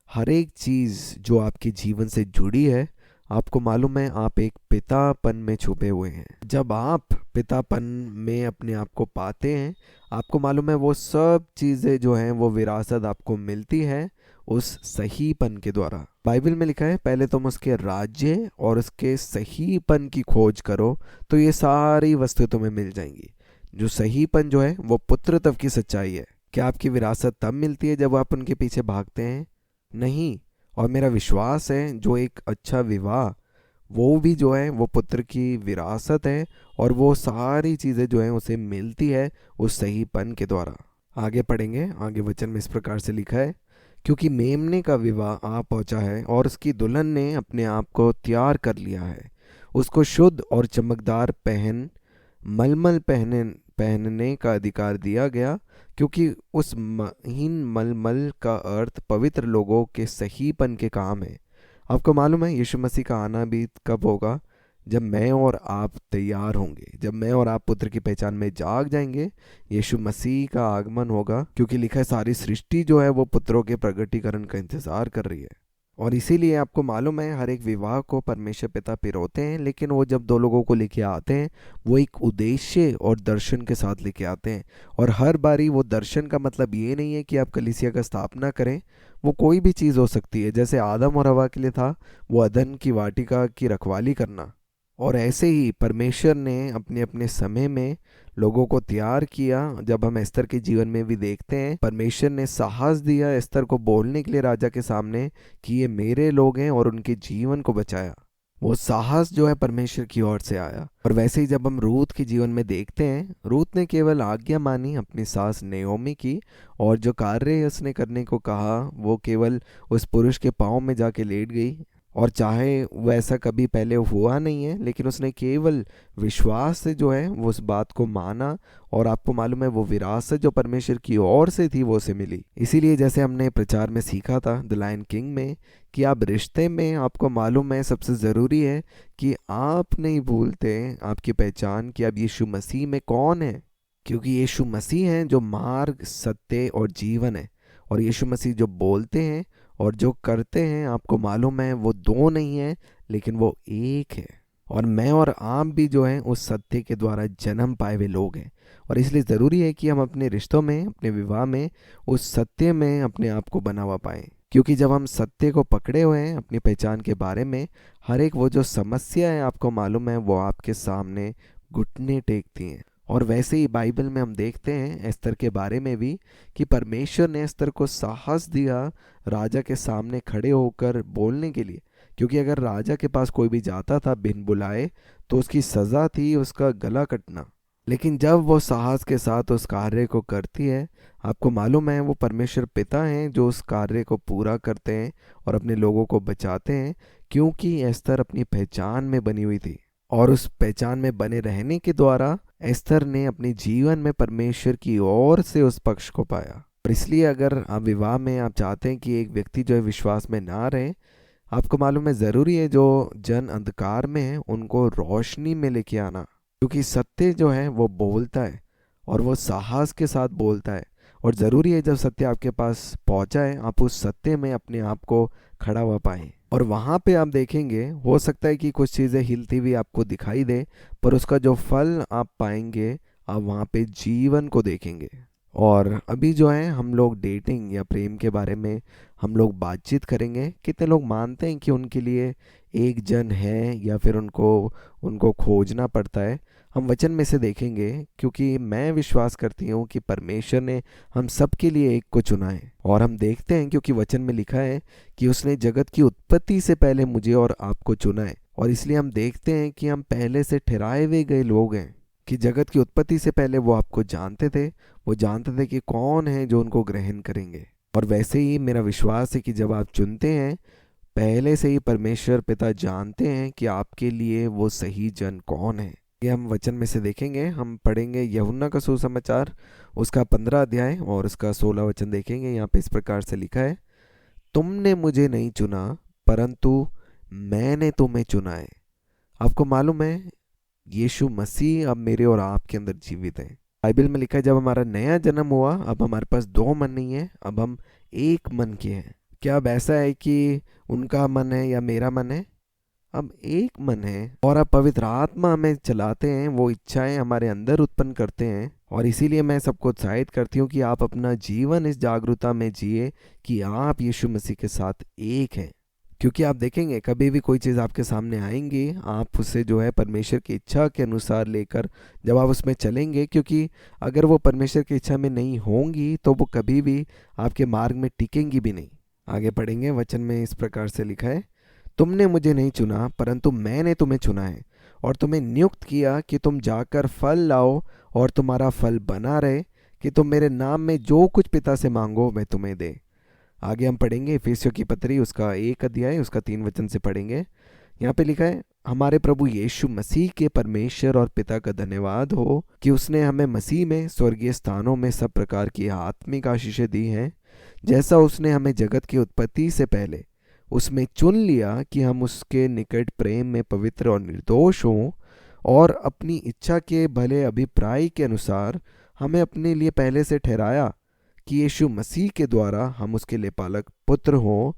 हर एक चीज़ जो आपके जीवन से जुड़ी है, आपको मालूम है आप एक पितापन में छुपे हुए हैं। जब आप पितापन में अपने आप को पाते हैं, आपको मालूम है वो सब चीज़ें जो हैं वो विरासत आपको मिलती है उस सहीपन के द्वारा। बाइबल में लिखा है पहले तुम उसके राज्य और उसके सहीपन की खोज करो तो ये सारी वस्तुएं तुम्हें मिल जाएंगी। जो सहीपन जो है वो पुत्रत्व की सच्चाई है। क्या आपकी विरासत तब मिलती है जब आप उनके पीछे भागते हैं? नहीं। और मेरा विश्वास है जो एक अच्छा विवाह, वो भी जो है वो पुत्र की विरासत है, और वो सारी चीज़ें जो हैं उसे मिलती है उस सहीपन के द्वारा। आगे पढ़ेंगे, आगे वचन में इस प्रकार से लिखा है, क्योंकि मेमने का विवाह आ पहुंचा है और उसकी दुल्हन ने अपने आप को तैयार कर लिया है। उसको शुद्ध और चमकदार मलमल पहनने का अधिकार दिया गया, क्योंकि उस महीन मलमल का अर्थ पवित्र लोगों के सहीपन के काम है। आपको मालूम है यीशु मसीह का आना भी कब होगा? जब मैं और आप तैयार होंगे, जब मैं और आप पुत्र की पहचान में जाग जाएंगे, यीशु मसीह का आगमन होगा। क्योंकि लिखा है सारी सृष्टि जो है वो पुत्रों के प्रगटीकरण का इंतजार कर रही है। और इसीलिए आपको मालूम है हर एक विवाह को परमेश्वर पिता पिरोते हैं, लेकिन वो जब दो लोगों को लेके आते हैं वो एक उद्देश्य और दर्शन के साथ लेके आते हैं। और हर बारी वो दर्शन का मतलब ये नहीं है कि आप कलीसिया का स्थापना करें, वो कोई भी चीज़ हो सकती है। जैसे आदम और हवा के लिए था वो अदन की वाटिका की रखवाली करना, और ऐसे ही परमेश्वर ने अपने अपने समय में लोगों को तैयार किया। जब हम एस्तर के जीवन में भी देखते हैं, परमेश्वर ने साहस दिया एस्तर को बोलने के लिए राजा के सामने कि ये मेरे लोग हैं, और उनके जीवन को बचाया। वो साहस जो है परमेश्वर की ओर से आया। और वैसे ही जब हम रूत के जीवन में देखते हैं, रूत ने केवल आज्ञा मानी अपनी सास नयोमी की, और जो कार्य उसने करने को कहा वो केवल उस पुरुष के पाँव में जाके लेट गई। और चाहे वैसा कभी पहले हुआ नहीं है, लेकिन उसने केवल विश्वास से जो है वो उस बात को माना, और आपको मालूम है वो विरासत जो परमेश्वर की ओर से थी वो उसे मिली। इसीलिए जैसे हमने प्रचार में सीखा था द लायन किंग में, कि आप रिश्ते में, आपको मालूम है सबसे ज़रूरी है कि आप नहीं भूलते आपकी पहचान कि आप यीशु मसीह में कौन है। क्योंकि यीशु मसीह हैं जो मार्ग, सत्य और जीवन है। और यीशु मसीह जो बोलते हैं और जो करते हैं, आपको मालूम है वो दो नहीं है लेकिन वो एक है। और मैं और आप भी जो हैं उस सत्य के द्वारा जन्म पाए हुए लोग हैं। और इसलिए ज़रूरी है कि हम अपने रिश्तों में, अपने विवाह में उस सत्य में अपने आप को बना हुआ पाएँ। क्योंकि जब हम सत्य को पकड़े हुए हैं अपनी पहचान के बारे में, हर एक वो जो समस्या है आपको मालूम है वो आपके सामने घुटने टेकती हैं। और वैसे ही बाइबल में हम देखते हैं एस्तर के बारे में भी कि परमेश्वर ने एस्तर को साहस दिया राजा के सामने खड़े होकर बोलने के लिए, क्योंकि अगर राजा के पास कोई भी जाता था बिन बुलाए तो उसकी सज़ा थी उसका गला कटना। लेकिन जब वो साहस के साथ उस कार्य को करती है, आपको मालूम है वो परमेश्वर पिता हैं जो उस कार्य को पूरा करते हैं और अपने लोगों को बचाते हैं, क्योंकि एस्तर अपनी पहचान में बनी हुई थी। और उस पहचान में बने रहने के द्वारा एस्तर ने अपने जीवन में परमेश्वर की ओर से उस पक्ष को पाया। और इसलिए अगर आप विवाह में आप चाहते हैं कि एक व्यक्ति जो है विश्वास में ना रहे, आपको मालूम है ज़रूरी है जो जन अंधकार में है उनको रोशनी में लेके आना, क्योंकि सत्य जो है वो बोलता है और वो साहस के साथ बोलता है। और ज़रूरी है जब सत्य आपके पास पहुंचा है आप उस सत्य में अपने आप को खड़ा हुआ पाएं। और वहाँ पे आप देखेंगे हो सकता है कि कुछ चीज़ें हिलती हुई आपको दिखाई दे, पर उसका जो फल आप पाएंगे आप वहाँ पे जीवन को देखेंगे। और अभी जो है हम लोग डेटिंग या प्रेम के बारे में हम लोग बातचीत करेंगे। कितने लोग मानते हैं कि उनके लिए एक जन है या फिर उनको उनको खोजना पड़ता है? हम वचन में से देखेंगे, क्योंकि मैं विश्वास करती हूँ कि परमेश्वर ने हम सब के लिए एक को चुना है। और हम देखते हैं क्योंकि वचन में लिखा है कि उसने जगत की उत्पत्ति से पहले मुझे और आपको चुना है। और इसलिए हम देखते हैं कि हम पहले से ठहराए हुए गए लोग हैं, कि जगत की उत्पत्ति से पहले वो आपको जानते थे, वो जानते थे कि कौन है जो उनको ग्रहण करेंगे। और वैसे ही मेरा विश्वास है कि जब आप चुनते हैं, पहले से ही परमेश्वर पिता जानते हैं कि आपके लिए वो सही जन कौन है। ये हम वचन में से देखेंगे। हम पढ़ेंगे यूहन्ना का सुसमाचार उसका 15 अध्याय और उसका 16 वचन देखेंगे। यहाँ पे इस प्रकार से लिखा है, तुमने मुझे नहीं चुना परंतु मैंने तुम्हें चुना है। आपको मालूम है यीशु मसीह अब मेरे और आपके अंदर जीवित है। बाइबल में लिखा है जब हमारा नया जन्म हुआ अब हमारे पास दो मन नहीं है, अब हम एक मन के हैं। क्या अब ऐसा है कि उनका मन है या मेरा मन है? अब एक मन है। और अब पवित्र आत्मा हमें चलाते हैं, वो इच्छाएं हमारे अंदर उत्पन्न करते हैं। और इसीलिए मैं सबको उत्साहित करती हूँ कि आप अपना जीवन इस जागरूकता में जिए कि आप यीशु मसीह के साथ एक हैं। क्योंकि आप देखेंगे कभी भी कोई चीज़ आपके सामने आएंगी, आप उसे जो है परमेश्वर की इच्छा के अनुसार लेकर जब आप उसमें चलेंगे, क्योंकि अगर वो परमेश्वर की इच्छा में नहीं होंगी तो वो कभी भी आपके मार्ग में टिकेंगी भी नहीं। आगे पढ़ेंगे। वचन में इस प्रकार से लिखा है, तुमने मुझे नहीं चुना परंतु मैंने तुम्हें चुना है और तुम्हें नियुक्त किया कि तुम जाकर फल लाओ और तुम्हारा फल बना रहे, कि तुम मेरे नाम में जो कुछ पिता से मांगो मैं तुम्हें दे। आगे हम पढ़ेंगे इफिसियों की पत्री उसका 1 अध्याय उसका 3 वचन से पढ़ेंगे। यहाँ पे लिखा है, हमारे प्रभु यीशु मसीह के परमेश्वर और पिता का धन्यवाद हो कि उसने हमें मसीह में स्वर्गीय स्थानों में सब प्रकार की आत्मिक आशीषें दी हैं, जैसा उसने हमें जगत की उत्पत्ति से पहले उसमें चुन लिया कि हम उसके निकट प्रेम में पवित्र और निर्दोष हों, और अपनी इच्छा के भले अभिप्राय के अनुसार हमें अपने लिए पहले से ठहराया कि यीशु मसीह के द्वारा हम उसके लिए पालक पुत्र हों,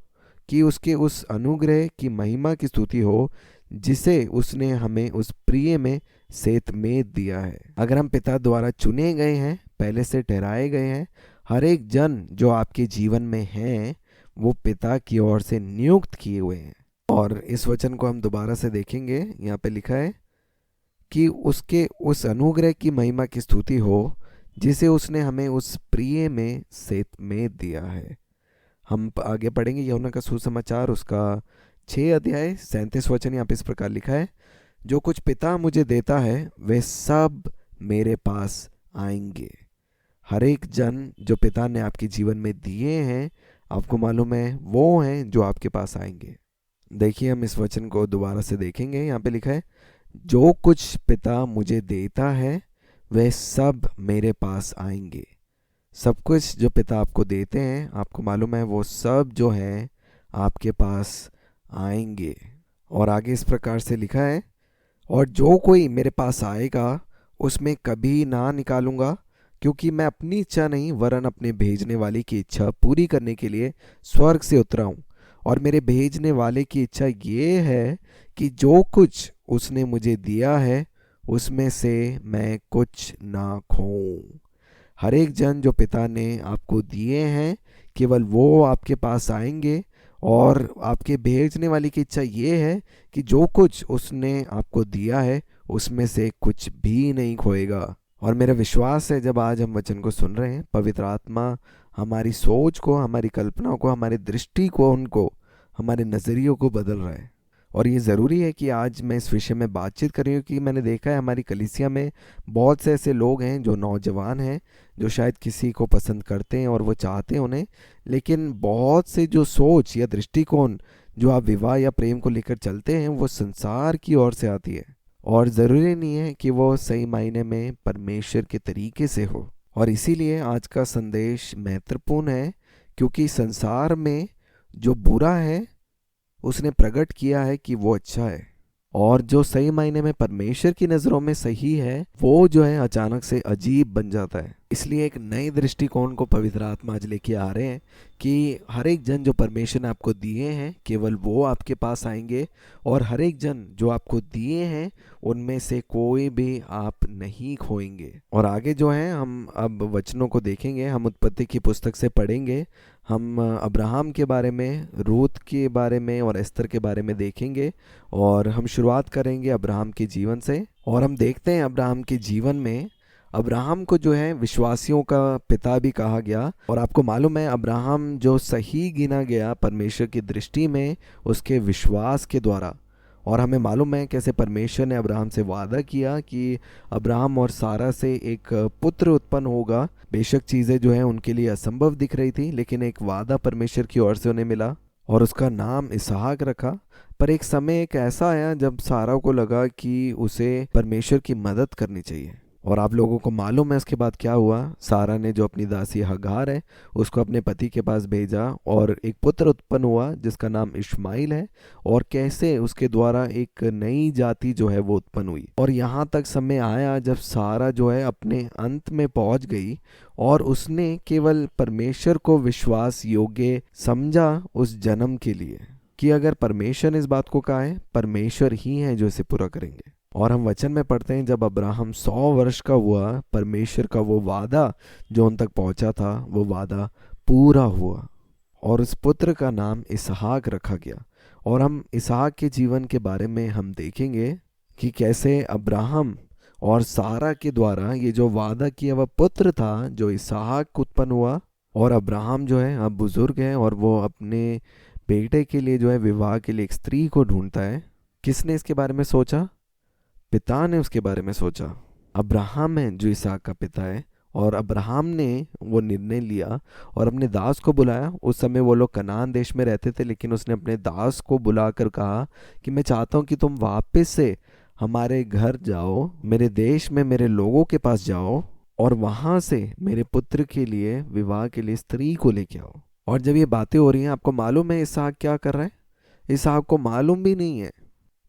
कि उसके उस अनुग्रह की महिमा की स्तुति हो जिसे उसने हमें उस प्रिय में सेतमेत दिया है। अगर हम पिता द्वारा चुने गए हैं, पहले से ठहराए गए हैं, हर एक जन जो आपके जीवन में हैं वो पिता की ओर से नियुक्त किए हुए हैं। और इस वचन को हम दोबारा से देखेंगे। यहाँ पे लिखा है कि उसके उस अनुग्रह की महिमा की स्तुति हो जिसे उसने हमें उस प्रिय में सेतमेत दिया है। हम आगे पढ़ेंगे यूहन्ना का सुसमाचार उसका 6 अध्याय 37 वचन। यहाँ पे इस प्रकार लिखा है, जो कुछ पिता मुझे देता है वे सब मेरे पास आएंगे। हर एक जन जो पिता ने आपके जीवन में दिए हैं, आपको मालूम है वो हैं जो आपके पास आएंगे। देखिए हम इस वचन को दोबारा से देखेंगे। यहाँ पे लिखा है, जो कुछ पिता मुझे देता है वे सब मेरे पास आएंगे। सब कुछ जो पिता आपको देते हैं, आपको मालूम है वो सब जो है आपके पास आएंगे। और आगे इस प्रकार से लिखा है, और जो कोई मेरे पास आएगा उसमें कभी ना निकालूंगा, क्योंकि मैं अपनी इच्छा नहीं वरन अपने भेजने वाले की इच्छा पूरी करने के लिए स्वर्ग से उतरा हूँ। और मेरे भेजने वाले की इच्छा ये है कि जो कुछ उसने मुझे दिया है उसमें से मैं कुछ ना खोऊं। हर एक जन जो पिता ने आपको दिए हैं केवल वो आपके पास आएंगे, और आपके भेजने वाले की इच्छा ये है कि जो कुछ उसने आपको दिया है उसमें से कुछ भी नहीं खोएगा। और मेरा विश्वास है जब आज हम वचन को सुन रहे हैं, पवित्र आत्मा हमारी सोच को, हमारी कल्पनाओं को, हमारी दृष्टिकोण को, हमारे नज़रियों को बदल रहा है। और ये ज़रूरी है कि आज मैं इस विषय में बातचीत कर रही हूँ कि मैंने देखा है हमारी कलीसिया में बहुत से ऐसे लोग हैं जो नौजवान हैं, जो शायद किसी को पसंद करते हैं और वो चाहते हैं उन्हें, लेकिन बहुत से जो सोच या दृष्टिकोण जो आप विवाह या प्रेम को लेकर चलते हैं वो संसार की ओर से आती है, और ज़रूरी नहीं है कि वो सही मायने में परमेश्वर के तरीके से हो। और इसीलिए आज का संदेश महत्वपूर्ण है, क्योंकि संसार में जो बुरा है उसने प्रकट किया है कि वो अच्छा है, और जो सही मायने में परमेश्वर की नज़रों में सही है वो जो है अचानक से अजीब बन जाता है। इसलिए एक नए दृष्टिकोण को पवित्र आत्मा आज लेके आ रहे हैं कि हर एक जन जो परमेश्वर ने आपको दिए हैं केवल वो आपके पास आएंगे, और हर एक जन जो आपको दिए हैं उनमें से कोई भी आप नहीं खोएंगे। और आगे जो है हम अब वचनों को देखेंगे, हम उत्पत्ति की पुस्तक से पढ़ेंगे, हम अब्राहम के बारे में, रूत के बारे में और एस्तर के बारे में देखेंगे। और हम शुरुआत करेंगे अब्राहम के जीवन से। और हम देखते हैं अब्राहम के जीवन में, अब्राहम को जो है विश्वासियों का पिता भी कहा गया। और आपको मालूम है अब्राहम जो सही गिना गया परमेश्वर की दृष्टि में उसके विश्वास के द्वारा। और हमें मालूम है कैसे परमेश्वर ने अब्राहम से वादा किया कि अब्राहम और सारा से एक पुत्र उत्पन्न होगा। बेशक चीज़ें जो हैं उनके लिए असंभव दिख रही थी, लेकिन एक वादा परमेश्वर की ओर से उन्हें मिला और उसका नाम इसहाक रखा। पर एक समय एक ऐसा आया जब सारा को लगा कि उसे परमेश्वर की मदद करनी चाहिए। और आप लोगों को मालूम है उसके बाद क्या हुआ। सारा ने जो अपनी दासी हगार है उसको अपने पति के पास भेजा और एक पुत्र उत्पन्न हुआ जिसका नाम इश्माइल है, और कैसे उसके द्वारा एक नई जाति जो है वो उत्पन्न हुई। और यहाँ तक समय आया जब सारा जो है अपने अंत में पहुँच गई और उसने केवल परमेश्वर को विश्वास योग्य समझा उस जन्म के लिए कि अगर परमेश्वर ने इस बात को कहा है, परमेश्वर ही है जो इसे पूरा करेंगे। और हम वचन में पढ़ते हैं जब अब्राहम 100 वर्ष का हुआ, परमेश्वर का वो वादा जो उन तक पहुंचा था वो वादा पूरा हुआ और उस पुत्र का नाम इसहाक रखा गया। और हम इसहाक के जीवन के बारे में हम देखेंगे कि कैसे अब्राहम और सारा के द्वारा ये जो वादा किया वह पुत्र था जो इसहाक उत्पन्न हुआ। और अब्राहम जो है अब बुजुर्ग है और वो अपने बेटे के लिए जो है विवाह के लिए एक स्त्री को ढूंढता है। किसने इसके बारे में सोचा? पिता ने उसके बारे में सोचा। अब्राहम है जो इसहाक का पिता है, और अब्राहम ने वो निर्णय लिया और अपने दास को बुलाया। उस समय वो लोग कनान देश में रहते थे, लेकिन उसने अपने दास को बुलाकर कहा कि मैं चाहता हूँ कि तुम वापस से हमारे घर जाओ, मेरे देश में मेरे लोगों के पास जाओ और वहाँ से मेरे पुत्र के लिए विवाह के लिए स्त्री को लेके आओ। और जब ये बातें हो रही हैं, आपको मालूम है इसहाक क्या कर रहा है? इसहाक को मालूम भी नहीं है।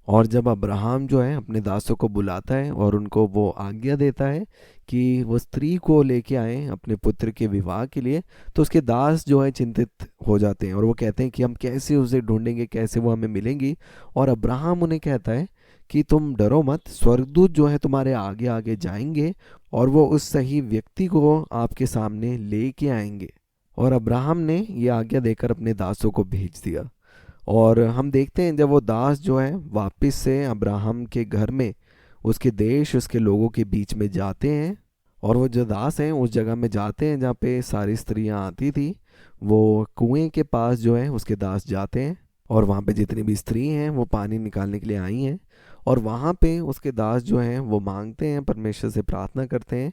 और जब अब्राहम जो है अपने दासों को बुलाता है और उनको वो आज्ञा देता है कि वो स्त्री को लेके आए अपने पुत्र के विवाह के लिए, तो उसके दास जो है चिंतित हो जाते हैं और वो कहते हैं कि हम कैसे उसे ढूंढेंगे, कैसे वो हमें मिलेंगी। और अब्राहम उन्हें कहता है कि तुम डरो मत, स्वर्गदूत जो है तुम्हारे आगे आगे जाएंगे और वो उस सही व्यक्ति को आपके सामने लेके आएंगे। और अब्राहम ने ये आज्ञा देकर अपने दासों को भेज दिया। और हम देखते हैं जब वो दास जो है वापस से अब्राहम के घर में, उसके देश, उसके लोगों के बीच में जाते हैं, और वो जो दास हैं उस जगह में जाते हैं जहाँ पे सारी स्त्रियाँ आती थी। वो कुएं के पास जो है उसके दास जाते हैं और वहाँ पे जितनी भी स्त्री हैं वो पानी निकालने के लिए आई हैं। और वहाँ पे उसके दास जो हैं वो मांगते हैं, परमेश्वर से प्रार्थना करते हैं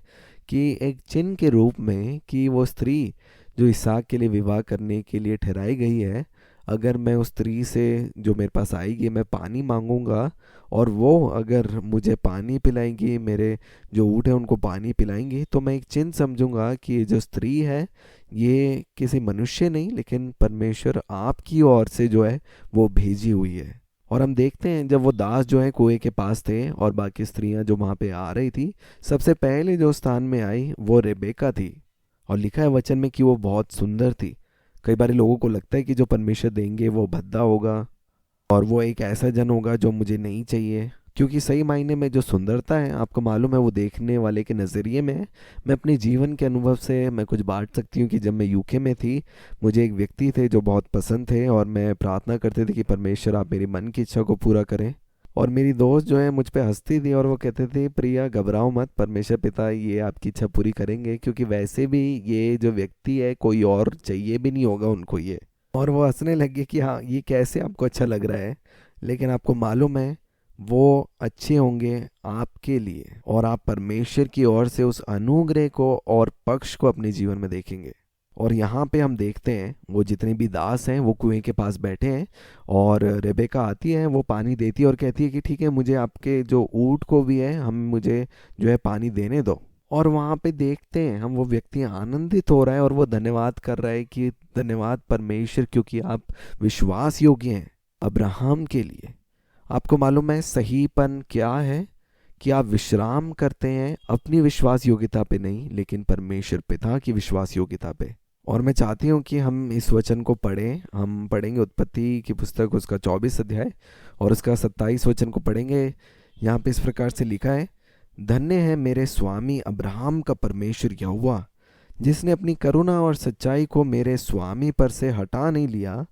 कि एक चिन्ह के रूप में कि वो स्त्री जो इसहाक के लिए विवाह करने के लिए ठहराई गई है, अगर मैं उस स्त्री से जो मेरे पास आएगी मैं पानी मांगूंगा और वो अगर मुझे पानी पिलाएंगी, मेरे जो ऊँट हैं उनको पानी पिलाएंगी, तो मैं एक चिन्ह समझूंगा कि ये जो स्त्री है ये किसी मनुष्य नहीं लेकिन परमेश्वर आपकी ओर से जो है वो भेजी हुई है। और हम देखते हैं जब वो दास जो है कुएं के पास थे और बाकी स्त्रियां जो वहाँ पे आ रही थी, सबसे पहले जो स्थान में आई वो रेबेका थी। और लिखा है वचन में कि वो बहुत सुंदर थी। कई बार लोगों को लगता है कि जो परमेश्वर देंगे वो भद्दा होगा और वो एक ऐसा जन होगा जो मुझे नहीं चाहिए, क्योंकि सही मायने में जो सुंदरता है आपको मालूम है वो देखने वाले के नज़रिए में है। मैं अपने जीवन के अनुभव से मैं कुछ बांट सकती हूँ कि जब मैं यूके में थी, मुझे एक व्यक्ति थे जो बहुत पसंद थे और मैं प्रार्थना करते थे कि परमेश्वर आप मेरी मन की इच्छा को पूरा करें। और मेरी दोस्त जो है मुझ पे हंसती थी और वो कहते थे प्रिया घबराओ मत, परमेश्वर पिता ये आपकी इच्छा पूरी करेंगे, क्योंकि वैसे भी ये जो व्यक्ति है कोई और चाहिए भी नहीं होगा उनको ये। और वो हंसने लगे कि हाँ ये कैसे आपको अच्छा लग रहा है, लेकिन आपको मालूम है वो अच्छे होंगे आपके लिए, और आप परमेश्वर की ओर से उस अनुग्रह को और पक्ष को अपने जीवन में देखेंगे। और यहाँ पे हम देखते हैं वो जितने भी दास हैं वो कुएं के पास बैठे हैं, और रेबेका आती है, वो पानी देती है और कहती है कि ठीक है, मुझे आपके जो ऊँट को भी है हम मुझे जो है पानी देने दो। और वहाँ पे देखते हैं हम वो व्यक्ति आनंदित हो रहा है और वो धन्यवाद कर रहा है कि धन्यवाद परमेश्वर, क्योंकि आप विश्वास योग्य हैं अब्राहम के लिए। आपको मालूम है सहीपन क्या है, कि आप विश्राम करते हैं अपनी विश्वास योग्यता पे नहीं, लेकिन परमेश्वर पिता की विश्वास योग्यता पे। और मैं चाहती हूँ कि हम इस वचन को पढ़ें। हम पढ़ेंगे उत्पत्ति की पुस्तक उसका 24 अध्याय और उसका 27 वचन को पढ़ेंगे। यहाँ पे इस प्रकार से लिखा है, धन्य है मेरे स्वामी अब्राहम का परमेश्वर यहोवा, जिसने अपनी करुणा और सच्चाई को मेरे स्वामी पर से हटा नहीं लिया।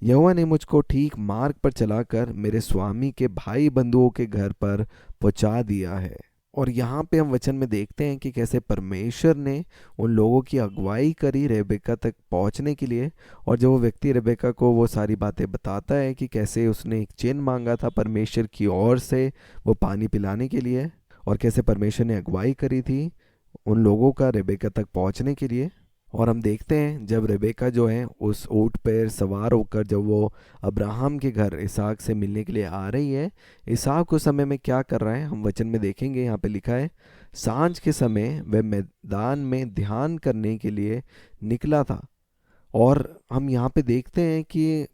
यहोवा ने मुझको ठीक मार्ग पर चलाकर मेरे स्वामी के भाई बंधुओं के घर पर पहुंचा दिया है। और यहाँ पे हम वचन में देखते हैं कि कैसे परमेश्वर ने उन लोगों की अगुवाई करी रेबेका तक पहुँचने के लिए। और जब वो व्यक्ति रेबेका को वो सारी बातें बताता है कि कैसे उसने एक चिन्ह मांगा था परमेश्वर की ओर से वो पानी पिलाने के लिए, और कैसे परमेश्वर ने अगुवाई करी थी उन लोगों का रेबेका तक पहुँचने के लिए। और हम देखते हैं जब रेबेका जो है उस ऊँट पर सवार होकर जब वो अब्राहम के घर इसहाक से मिलने के लिए आ रही है, इसहाक उस समय में क्या कर रहा है हम वचन में देखेंगे। यहाँ पे लिखा है, सांझ के समय वह मैदान में ध्यान करने के लिए निकला था। और हम यहाँ पे देखते हैं कि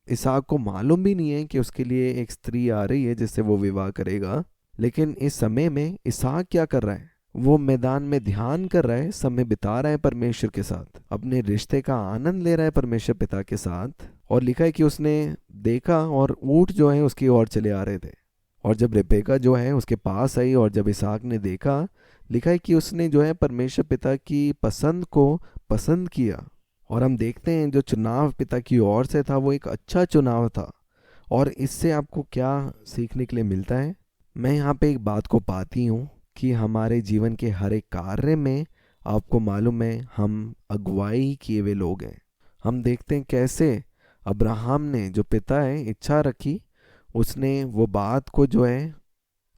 इसहाक को मालूम भी नहीं है कि उसके लिए एक स्त्री आ रही है जिससे वो विवाह करेगा। लेकिन इस समय में इसहाक क्या कर रहा है, वो मैदान में ध्यान कर रहा है, समय बिता रहा है परमेश्वर के साथ, अपने रिश्ते का आनंद ले रहा है परमेश्वर पिता के साथ। और लिखा है कि उसने देखा और ऊँट जो है उसकी ओर चले आ रहे थे। और जब रेबेका जो है उसके पास आई और जब इसहाक ने देखा, लिखा है कि उसने जो है परमेश्वर पिता की पसंद को पसंद किया। और हम देखते हैं जो चुनाव पिता की ओर से था वो एक अच्छा चुनाव था। और इससे आपको क्या सीखने के लिए मिलता है, मैं यहाँ पे एक बात को पाती हूँ कि हमारे जीवन के हर एक कार्य में आपको मालूम है हम अगुवाई किए हुए लोग हैं। हम देखते हैं कैसे अब्राहम ने जो पिता है इच्छा रखी, उसने वो बात को जो है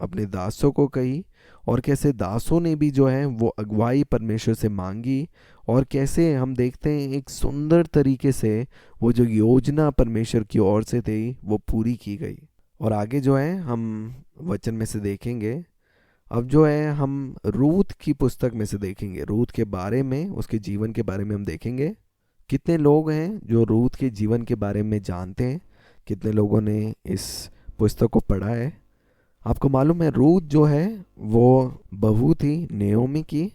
अपने दासों को कही, और कैसे दासों ने भी जो है वो अगुवाई परमेश्वर से मांगी, और कैसे हम देखते हैं एक सुंदर तरीके से वो जो योजना परमेश्वर की ओर से थी वो पूरी की गई। और आगे जो है हम वचन में से देखेंगे, अब जो है हम रूत की पुस्तक में से देखेंगे, रूत के बारे में, उसके जीवन के बारे में हम देखेंगे। कितने लोग हैं जो रूत के जीवन के बारे में जानते हैं, कितने लोगों ने इस पुस्तक को पढ़ा है। आपको मालूम है रूत जो है वो बहू थी नेओमी की।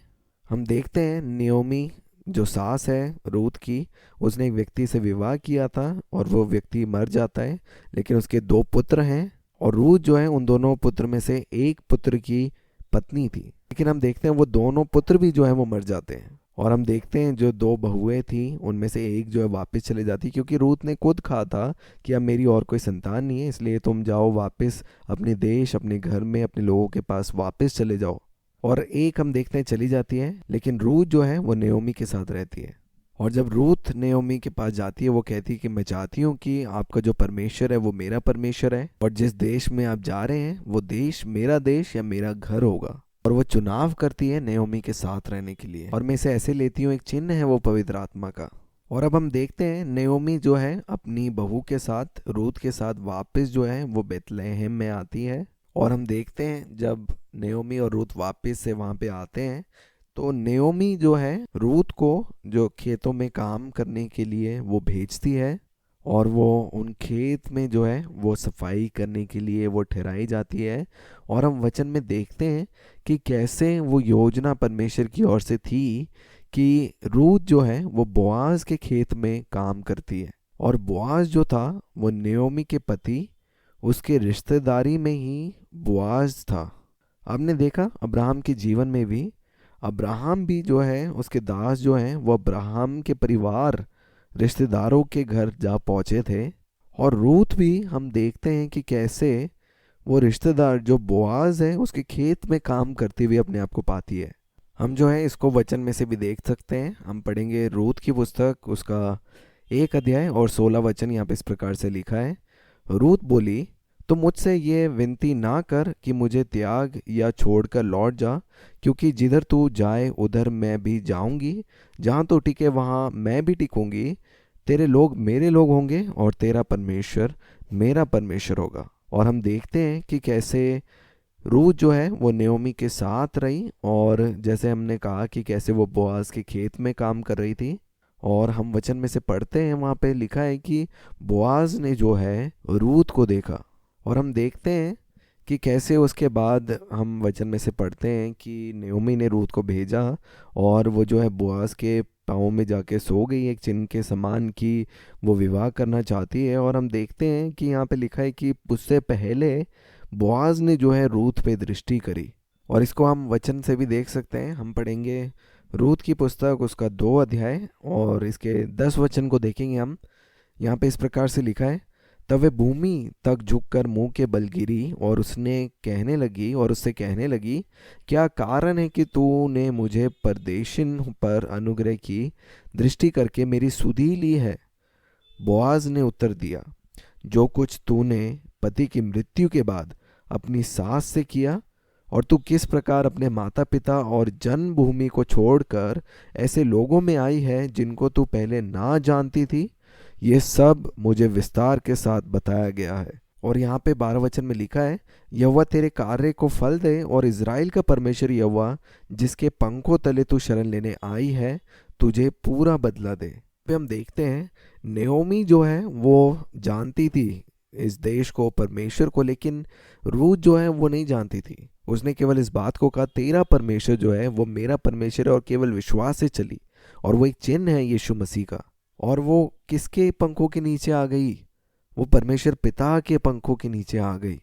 हम देखते हैं नेओमी जो सास है रूत की, उसने एक व्यक्ति से विवाह किया था और वो व्यक्ति मर जाता है, लेकिन उसके 2 पुत्र हैं, और रूत जो है उन दोनों पुत्र में से एक पुत्र की पत्नी थी। लेकिन हम देखते हैं वो दोनों पुत्र भी जो है वो मर जाते हैं। और हम देखते हैं जो 2 बहुएं थी उनमें से एक जो है वापस चले जाती, क्योंकि रूत ने खुद कहा था कि अब मेरी और कोई संतान नहीं है, इसलिए तुम जाओ वापस अपने देश, अपने घर में, अपने लोगों के पास वापस चले जाओ। और एक हम देखते हैं चली जाती है, लेकिन रूत जो है वो नेओमी के साथ रहती है। और जब रूत नेओमी के पास जाती है वो कहती है कि मैं चाहती हूँ कि आपका जो परमेश्वर है वो मेरा परमेश्वर है, और जिस देश में आप जा रहे हैं वो देश मेरा देश या मेरा घर होगा। और वो चुनाव करती है नेओमी के साथ रहने के लिए, और मैं इसे ऐसे लेती हूँ एक चिन्ह है वो पवित्र आत्मा का। और अब हम देखते हैं नेओमी जो है अपनी बहू के साथ, रूत के साथ वापस जो है वो बेतलेहम में आती है। और हम देखते हैं जब नेओमी और रूत वापस से वहाँ पे आते हैं तो नेओमी जो है रूत को जो खेतों में काम करने के लिए वो भेजती है, और वो उन खेत में जो है वो सफाई करने के लिए वो ठहराई जाती है। और हम वचन में देखते हैं कि कैसे वो योजना परमेश्वर की ओर से थी कि रूत जो है वो बोआज के खेत में काम करती है, और बोआज जो था वो नेओमी के पति, उसके रिश्तेदारी में ही बोआज था। आपने देखा अब्राहम के जीवन में भी, अब्राहम भी जो है उसके दास जो हैं वो अब्राहम के परिवार रिश्तेदारों के घर जा पहुँचे थे। और रूत भी हम देखते हैं कि कैसे वो रिश्तेदार जो बोआज है उसके खेत में काम करते हुए अपने आप को पाती है। हम जो है इसको वचन में से भी देख सकते हैं। हम पढ़ेंगे रूत की पुस्तक, उसका 1 अध्याय और 16 वचन। यहाँ पे इस प्रकार से लिखा है, रूत बोली, तो मुझसे ये विनती ना कर कि मुझे त्याग या छोड़कर लौट जा, क्योंकि जिधर तू जाए उधर मैं भी जाऊंगी, जहाँ तू टिके वहाँ मैं भी टिकूंगी। तेरे लोग मेरे लोग होंगे और तेरा परमेश्वर मेरा परमेश्वर होगा। और हम देखते हैं कि कैसे रूथ जो है वो नयोमी के साथ रही, और जैसे हमने कहा कि कैसे वो बोआज के खेत में काम कर रही थी। और हम वचन में से पढ़ते हैं, वहाँ पे लिखा है कि बोआज ने जो है रूथ को देखा। और हम देखते हैं कि कैसे उसके बाद हम वचन में से पढ़ते हैं कि नयोमी ने रूथ को भेजा, और वो जो है बोआज के पाँव में जाके सो गई एक चिन्ह के समान कि वो विवाह करना चाहती है। और हम देखते हैं कि यहाँ पे लिखा है कि उससे पहले बोआज ने जो है रूथ पे दृष्टि करी। और इसको हम वचन से भी देख सकते हैं। हम पढ़ेंगे रूथ की पुस्तक, उसका 2 अध्याय और इसके 10 वचन को देखेंगे हम। यहाँ पे इस प्रकार से लिखा है, तब वे भूमि तक झुककर मुंह के बल गिरी और उससे कहने लगी, क्या कारण है कि तूने मुझे परदेशिन पर अनुग्रह की दृष्टि करके मेरी सुधि ली है? बोआज ने उत्तर दिया, जो कुछ तूने पति की मृत्यु के बाद अपनी सास से किया, और तू किस प्रकार अपने माता पिता और जन्मभूमि को छोड़कर ऐसे लोगों में आई है जिनको तू पहले ना जानती थी, ये सब मुझे विस्तार के साथ बताया गया है। और यहाँ पे 12 वचन में लिखा है, यहोवा तेरे कार्य को फल दे, और इज़राइल का परमेश्वर यहोवा जिसके पंखों तले तू शरण लेने आई है तुझे पूरा बदला दे। पे हम देखते हैं नयोमी जो है वो जानती थी इस देश को, परमेश्वर को, लेकिन रूथ जो है वो नहीं जानती थी। उसने केवल इस बात को कहा, तेरा परमेश्वर जो है वो मेरा परमेश्वर है, और केवल विश्वास से चली। और वो एक चिन्ह है यीशु मसीह का। और वो किसके पंखों के नीचे आ गई? वो परमेश्वर पिता के पंखों के नीचे आ गई।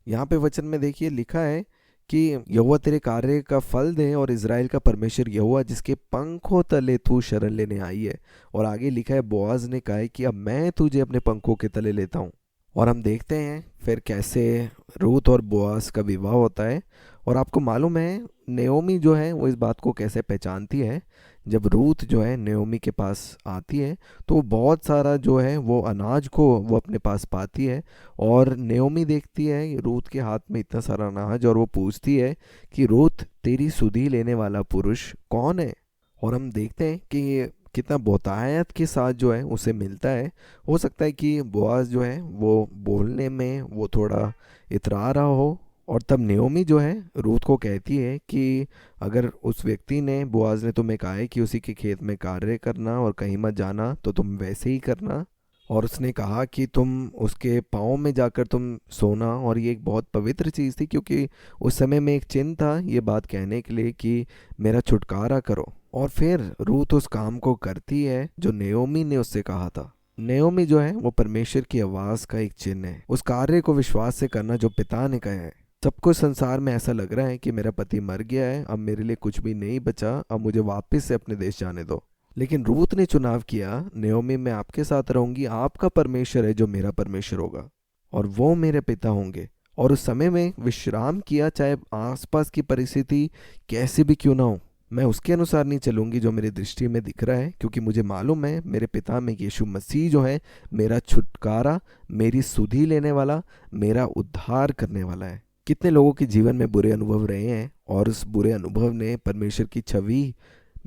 यहाँ पे वचन में देखिए लिखा है कि यहोवा तेरे कार्य का फल दे, और इज़राइल का परमेश्वर यहोवा जिसके पंखों तले तू शरण लेने आई है। और आगे लिखा है, बोआज ने कहा है कि अब मैं तुझे अपने पंखों के तले लेता हूँ। और हम देखते हैं फिर कैसे रूथ और बोआज का विवाह होता है। और आपको मालूम है नयोमी जो है वो इस बात को कैसे पहचानती है। जब रूथ जो है नयोमी के पास आती है तो बहुत सारा जो है वो अनाज को वो अपने पास पाती है। और नयोमी देखती है रूथ के हाथ में इतना सारा अनाज, और वो पूछती है कि रूथ, तेरी सुधि लेने वाला पुरुष कौन है? और हम देखते हैं कि कितना बहुतायत के साथ जो है उसे मिलता है। हो सकता है कि बोआज जो है वो बोलने में वो थोड़ा इतरा रहा हो। और तब नयोमी जो है रूथ को कहती है कि अगर उस व्यक्ति ने, बोआज ने तुम्हें कहा है कि उसी के खेत में कार्य करना और कहीं मत जाना, तो तुम वैसे ही करना। और उसने कहा कि तुम उसके पाँव में जाकर तुम सोना। और ये एक बहुत पवित्र चीज़ थी, क्योंकि उस समय में एक चिन्ह था ये बात कहने के लिए कि मेरा छुटकारा करो। और फिर रूथ उस काम को करती है जो नयोमी ने उससे कहा था। नयोमी जो है वो परमेश्वर की आवाज़ का एक चिन्ह है, उस कार्य को विश्वास से करना जो पिता ने कहा है। सबको संसार में ऐसा लग रहा है कि मेरा पति मर गया है, अब मेरे लिए कुछ भी नहीं बचा, अब मुझे वापस से अपने देश जाने दो। लेकिन रूथ ने चुनाव किया, नयोमी मैं आपके साथ रहूंगी, आपका परमेश्वर है जो मेरा परमेश्वर होगा, और वो मेरे पिता होंगे। और उस समय में विश्राम किया, चाहे आसपास की परिस्थिति कैसी भी क्यों ना हो, मैं उसके अनुसार नहीं चलूंगी जो मेरी दृष्टि में दिख रहा है, क्योंकि मुझे मालूम है मेरे पिता में यीशु मसीह जो है मेरा छुटकारा, मेरी सुधि लेने वाला, मेरा उद्धार करने वाला है। कितने लोगों के जीवन में बुरे अनुभव रहे हैं, और उस बुरे अनुभव ने परमेश्वर की छवि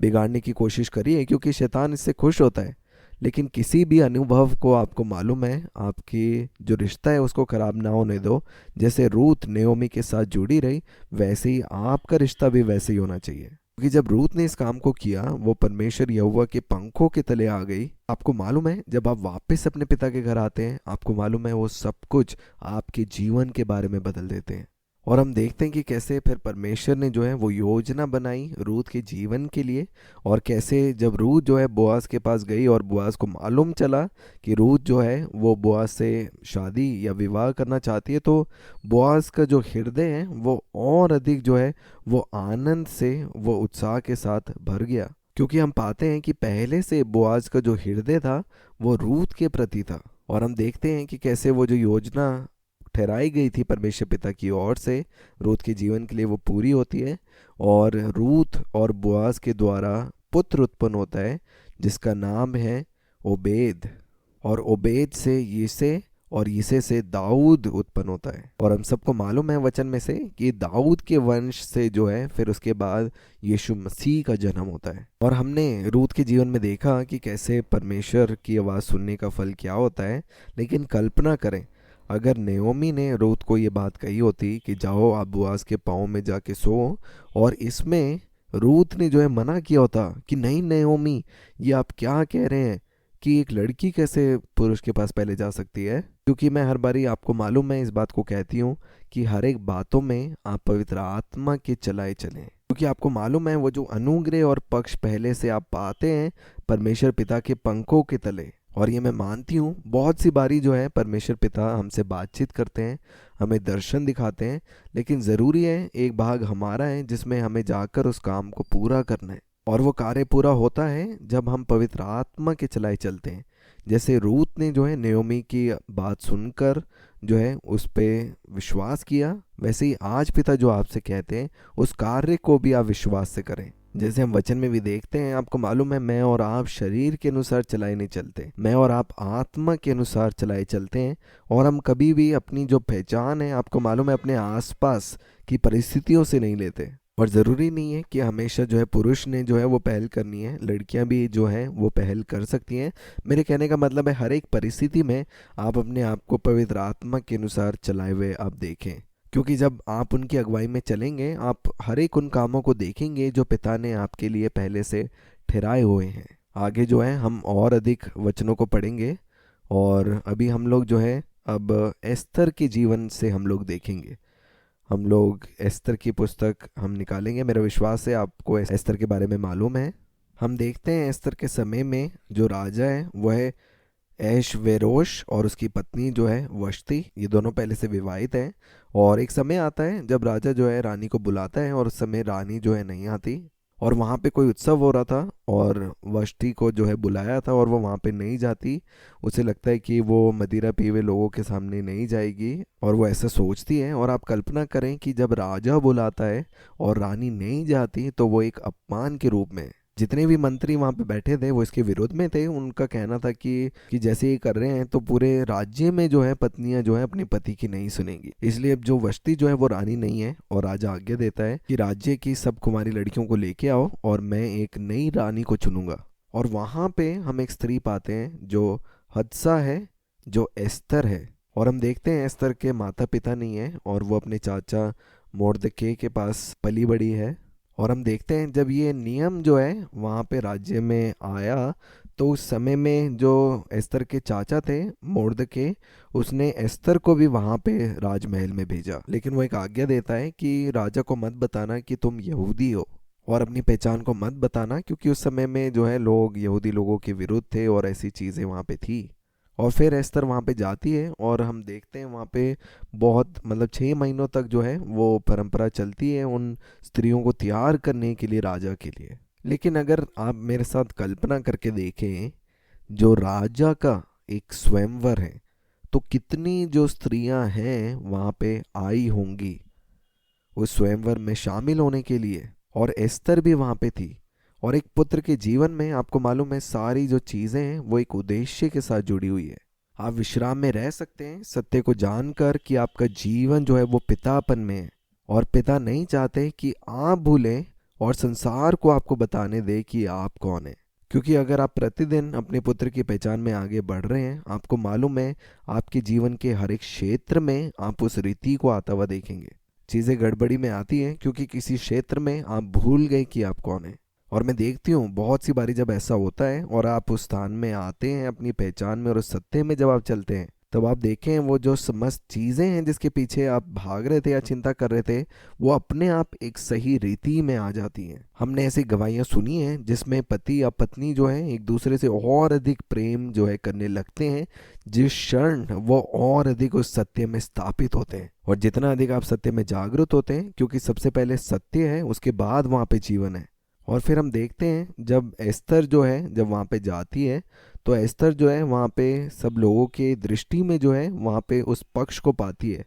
बिगाड़ने की कोशिश करी है, क्योंकि शैतान इससे खुश होता है। लेकिन किसी भी अनुभव को आपको मालूम है आपकी जो रिश्ता है उसको खराब ना होने दो। जैसे रूथ नयोमी के साथ जुड़ी रही, वैसे ही आपका रिश्ता भी वैसे ही होना चाहिए। क्योंकि जब रूथ ने इस काम को किया, वो परमेश्वर यहोवा के पंखों के तले आ गई। आपको मालूम है जब आप वापस अपने पिता के घर आते हैं, आपको मालूम है वो सब कुछ आपके जीवन के बारे में बदल देते हैं। और हम देखते हैं कि कैसे फिर परमेश्वर ने जो है वो योजना बनाई रूथ के जीवन के लिए। और कैसे जब रूथ जो है बोआज के पास गई और बोआज को मालूम चला कि रूथ जो है वो बोआज से शादी या विवाह करना चाहती है, तो बोआज का जो हृदय है वो और अधिक जो है वो आनंद से, वो उत्साह के साथ भर गया। क्योंकि हम पाते हैं कि पहले से बोआज का जो हृदय था वो रूथ के प्रति था। और हम देखते हैं कि कैसे वो जो योजना ठहराई गई थी परमेश्वर पिता की ओर से रूथ के जीवन के लिए वो पूरी होती है, और रूथ और बोआज के द्वारा पुत्र उत्पन्न होता है जिसका नाम है ओबेद, और ओबेद से यिशे, और यिशे से दाऊद उत्पन्न होता है। और हम सबको मालूम है वचन में से कि दाऊद के वंश से जो है फिर उसके बाद यीशु मसीह का जन्म होता है। और हमने रूथ के जीवन में देखा कि कैसे परमेश्वर की आवाज़ सुनने का फल क्या होता है। लेकिन कल्पना करें, अगर नयोमी ने रूथ को ये बात कही होती कि जाओ आप बोआज के पाँव में जाके सो, और इसमें रूथ ने जो है मना किया होता कि नहीं नयोमी, ये आप क्या कह रहे हैं कि एक लड़की कैसे पुरुष के पास पहले जा सकती है। क्योंकि मैं हर बारी आपको मालूम है इस बात को कहती हूँ कि हर एक बातों में आप पवित्र आत्मा के चलाए चलें, क्योंकि आपको मालूम है वो जो अनुग्रह और पक्ष पहले से आप पाते हैं परमेश्वर पिता के पंखों के तले। और ये मैं मानती हूँ बहुत सी बारी जो है परमेश्वर पिता हमसे बातचीत करते हैं, हमें दर्शन दिखाते हैं, लेकिन ज़रूरी है एक भाग हमारा है जिसमें हमें जाकर उस काम को पूरा करना है। और वो कार्य पूरा होता है जब हम पवित्र आत्मा के चलाए चलते हैं। जैसे रूथ ने जो है नयोमी की बात सुनकर जो है उस पे विश्वास किया, वैसे ही आज पिता जो आपसे कहते हैं उस कार्य को भी आप विश्वास से करें। जैसे हम वचन में भी देखते हैं, आपको मालूम है मैं और आप शरीर के अनुसार चलाए नहीं चलते, मैं और आप आत्मा के अनुसार चलाए चलते हैं। और हम कभी भी अपनी जो पहचान है आपको मालूम है अपने आसपास की परिस्थितियों से नहीं लेते। और ज़रूरी नहीं है कि हमेशा जो है पुरुष ने जो है वो पहल करनी है, लड़कियां भी जो है वो पहल कर सकती हैं। मेरे कहने का मतलब है हर एक परिस्थिति में आप अपने आप को पवित्र आत्मा के अनुसार चलाए हुए आप देखें, क्योंकि जब आप उनकी अगुवाई में चलेंगे आप हर एक उन कामों को देखेंगे जो पिता ने आपके लिए पहले से ठहराए हुए हैं। आगे जो है हम और अधिक वचनों को पढ़ेंगे, और अभी हम लोग जो है अब एस्तर के जीवन से हम लोग देखेंगे। हम लोग एस्तर की पुस्तक हम निकालेंगे। मेरा विश्वास है आपको एस्तर के बारे में मालूम है। हम देखते हैं एस्तर के समय में जो राजा है वह है एशवेरोश, और उसकी पत्नी जो है वश्ति। ये दोनों पहले से विवाहित हैं। और एक समय आता है जब राजा जो है रानी को बुलाता है, और उस समय रानी जो है नहीं आती, और वहाँ पे कोई उत्सव हो रहा था और वष्टी को जो है बुलाया था और वो वहाँ पे नहीं जाती। उसे लगता है कि वो मदिरा पी हुए लोगों के सामने नहीं जाएगी, और वो ऐसा सोचती है। और आप कल्पना करें कि जब राजा बुलाता है और रानी नहीं जाती तो वो एक अपमान के रूप में, जितने भी मंत्री वहाँ पे बैठे थे वो इसके विरोध में थे। उनका कहना था कि जैसे ये कर रहे हैं तो पूरे राज्य में जो है पत्नियां जो है अपने पति की नहीं सुनेंगी। इसलिए अब जो वष्टी जो है वो रानी नहीं है, और राजा आज्ञा देता है कि राज्य की सब कुमारी लड़कियों को लेके आओ और मैं एक नई रानी को चुनूंगा। और वहाँ पे हम एक स्त्री पाते हैं जो हदसा है, जो एस्तर है। और हम देखते हैं एस्तर के माता पिता नहीं है, और वो अपने चाचा मोर्दके के पास पली बड़ी है। और हम देखते हैं जब ये नियम जो है वहाँ पे राज्य में आया तो उस समय में जो एस्तर के चाचा थे मोर्दके, उसने एस्तर को भी वहाँ पे राजमहल में भेजा। लेकिन वो एक आज्ञा देता है कि राजा को मत बताना कि तुम यहूदी हो, और अपनी पहचान को मत बताना, क्योंकि उस समय में जो है लोग यहूदी लोगों के विरुद्ध थे और ऐसी चीज़ें वहाँ पे थी। और फिर एस्तर वहाँ पे जाती है, और हम देखते हैं वहाँ पे बहुत मतलब 6 महीनों तक जो है वो परंपरा चलती है उन स्त्रियों को तैयार करने के लिए राजा के लिए। लेकिन अगर आप मेरे साथ कल्पना करके देखें, जो राजा का एक स्वयंवर है तो कितनी जो स्त्रियां हैं वहाँ पे आई होंगी उस स्वयंवर में शामिल होने के लिए, और एस्तर भी वहाँ पे थी। और एक पुत्र के जीवन में आपको मालूम है सारी जो चीज़ें हैं वो एक उद्देश्य के साथ जुड़ी हुई है। आप विश्राम में रह सकते हैं सत्य को जानकर कि आपका जीवन जो है वो पितापन में है, और पिता नहीं चाहते कि आप भूलें और संसार को आपको बताने दे कि आप कौन है। क्योंकि अगर आप प्रतिदिन अपने पुत्र की पहचान में आगे बढ़ रहे हैं, आपको मालूम है आपके जीवन के हर एक क्षेत्र में आप उस रीति को आता हुआ देखेंगे। चीज़ें गड़बड़ी में आती हैं क्योंकि किसी क्षेत्र में आप भूल गए कि आप कौन है। और मैं देखती हूँ बहुत सी बारी जब ऐसा होता है और आप उस स्थान में आते हैं अपनी पहचान में और उस सत्य में जब आप चलते हैं, तब आप देखें वो जो समस्त चीज़ें हैं जिसके पीछे आप भाग रहे थे या चिंता कर रहे थे, वो अपने आप एक सही रीति में आ जाती हैं। हमने ऐसी गवाहियाँ सुनी हैं जिसमें पति या पत्नी जो है एक दूसरे से और अधिक प्रेम जो है करने लगते हैं जिस क्षण वो और अधिक उस सत्य में स्थापित होते हैं। और जितना अधिक आप सत्य में जागरूक होते हैं, क्योंकि सबसे पहले सत्य है उसके बाद वहाँ पे जीवन है, और फिर हम देखते हैं जब एस्तर जो है जब वहाँ पे जाती है, तो एस्तर जो है वहाँ पे सब लोगों के दृष्टि में जो है वहाँ पे उस पक्ष को पाती है।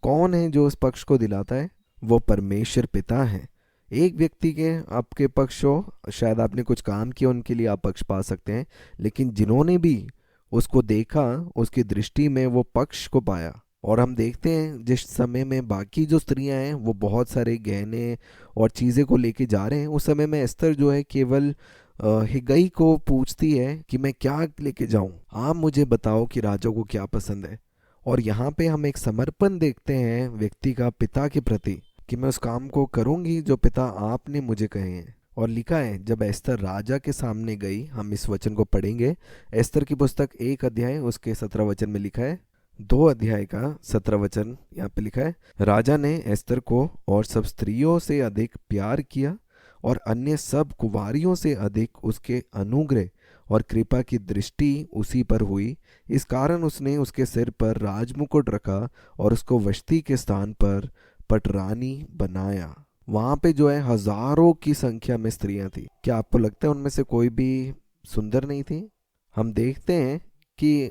कौन है जो उस पक्ष को दिलाता है? वो परमेश्वर पिता है। एक व्यक्ति के आपके पक्ष हो, शायद आपने कुछ काम किया उनके लिए आप पक्ष पा सकते हैं, लेकिन जिन्होंने भी उसको देखा उसकी दृष्टि में वो पक्ष को पाया। और हम देखते हैं जिस समय में बाकी जो स्त्रियां हैं वो बहुत सारे गहने और चीज़ें को लेके जा रहे हैं, उस समय में एस्तर जो है केवल हिगई को पूछती है कि मैं क्या लेके जाऊं, आप मुझे बताओ कि राजा को क्या पसंद है। और यहाँ पे हम एक समर्पण देखते हैं व्यक्ति का पिता के प्रति कि मैं उस काम को करूंगी जो पिता आपने मुझे कहे हैं। और लिखा है जब एस्तर राजा के सामने गई, हम इस वचन को पढ़ेंगे। एस्तर की पुस्तक 1 अध्याय उसके 17 वचन में लिखा है, 2 अध्याय का 17 वचन यहाँ पे लिखा है, राजा ने एस्तर को और सब स्त्रियों से अधिक प्यार किया और अन्य सब कुंवारियों से अधिक उसके अनुग्रह और कृपा की दृष्टि उसी पर हुई। इस कारण उसने उसके सिर पर राजमुकुट रखा और उसको वष्टी के स्थान पर पटरानी बनाया। वहां पे जो है हजारों की संख्या में स्त्रियां थी। क्या आपको लगता है उनमें से कोई भी सुंदर नहीं थी? हम देखते हैं कि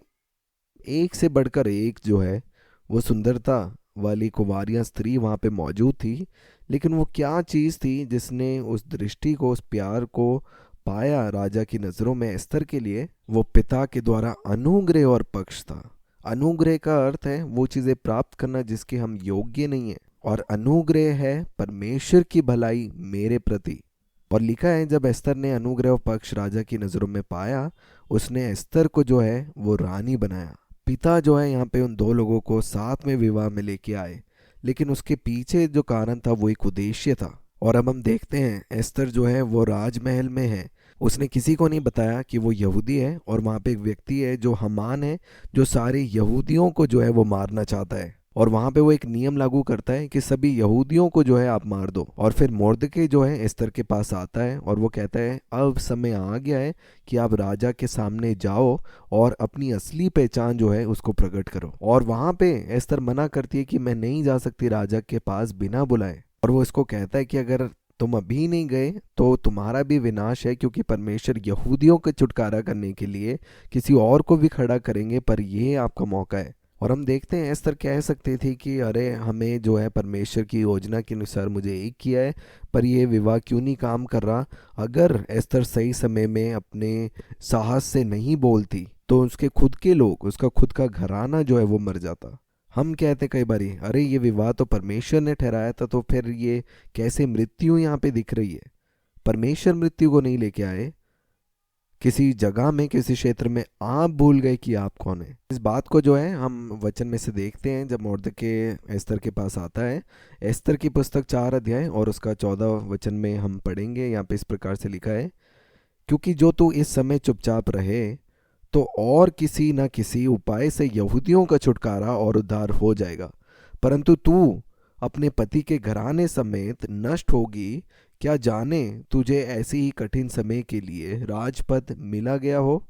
एक से बढ़कर एक जो है वो सुंदरता वाली कुंवारियां स्त्री वहां पे मौजूद थी। लेकिन वो क्या चीज थी जिसने उस दृष्टि को, उस प्यार को पाया राजा की नजरों में एस्तर के लिए? वो पिता के द्वारा अनुग्रह और पक्ष था। अनुग्रह का अर्थ है वो चीजें प्राप्त करना जिसके हम योग्य नहीं है, और अनुग्रह है परमेश्वर की भलाई मेरे प्रति। और लिखा है जब एस्तर ने अनुग्रह और पक्ष राजा की नजरों में पाया, उसने एस्तर को जो है वो रानी बनाया। पिता जो है यहाँ पे उन दो लोगों को साथ में विवाह में लेके आए, लेकिन उसके पीछे जो कारण था वो एक उद्देश्य था। और अब हम देखते हैं एस्तर जो है वो राजमहल में है। उसने किसी को नहीं बताया कि वो यहूदी है, और वहाँ पे एक व्यक्ति है जो हमान है, जो सारे यहूदियों को जो है वो मारना चाहता है। और वहाँ पे वो एक नियम लागू करता है कि सभी यहूदियों को जो है आप मार दो। और फिर मोर्दके जो है एस्तर के पास आता है और वो कहता है अब समय आ गया है कि आप राजा के सामने जाओ और अपनी असली पहचान जो है उसको प्रकट करो। और वहाँ पे एस्तर मना करती है कि मैं नहीं जा सकती राजा के पास बिना बुलाए। और वो इसको कहता है कि अगर तुम अभी नहीं गए तो तुम्हारा भी विनाश है, क्योंकि परमेश्वर यहूदियों का छुटकारा करने के लिए किसी और को भी खड़ा करेंगे, पर यह आपका मौका है। और हम देखते हैं एस्तर कह सकती थी कि अरे हमें जो है परमेश्वर की योजना के अनुसार मुझे एक किया है, पर यह विवाह क्यों नहीं काम कर रहा। अगर एस्तर सही समय में अपने साहस से नहीं बोलती तो उसके खुद के लोग, उसका खुद का घराना जो है वो मर जाता। हम कहते कई बारी अरे ये विवाह तो परमेश्वर ने ठहराया था, तो फिर ये कैसे मृत्यु यहाँ पे दिख रही है? परमेश्वर मृत्यु को नहीं लेके आए, किसी जगह में, किसी क्षेत्र में आप भूल गए कि आप कौन है। इस बात को जो है हम वचन में से देखते हैं जब मोर्दके एस्तर के पास आता है। एस्तर की पुस्तक 4 अध्याय और उसका 14 वचन में हम पढ़ेंगे। यहाँ पे इस प्रकार से लिखा है, क्योंकि जो तू इस समय चुपचाप रहे तो और किसी न किसी उपाय से यहूदियों का छुटकारा और उद्धार हो जाएगा, परंतु तू अपने पति के घराने समेत नष्ट होगी। क्या जाने तुझे ऐसे ही कठिन समय के लिए राजपद मिला गया हो।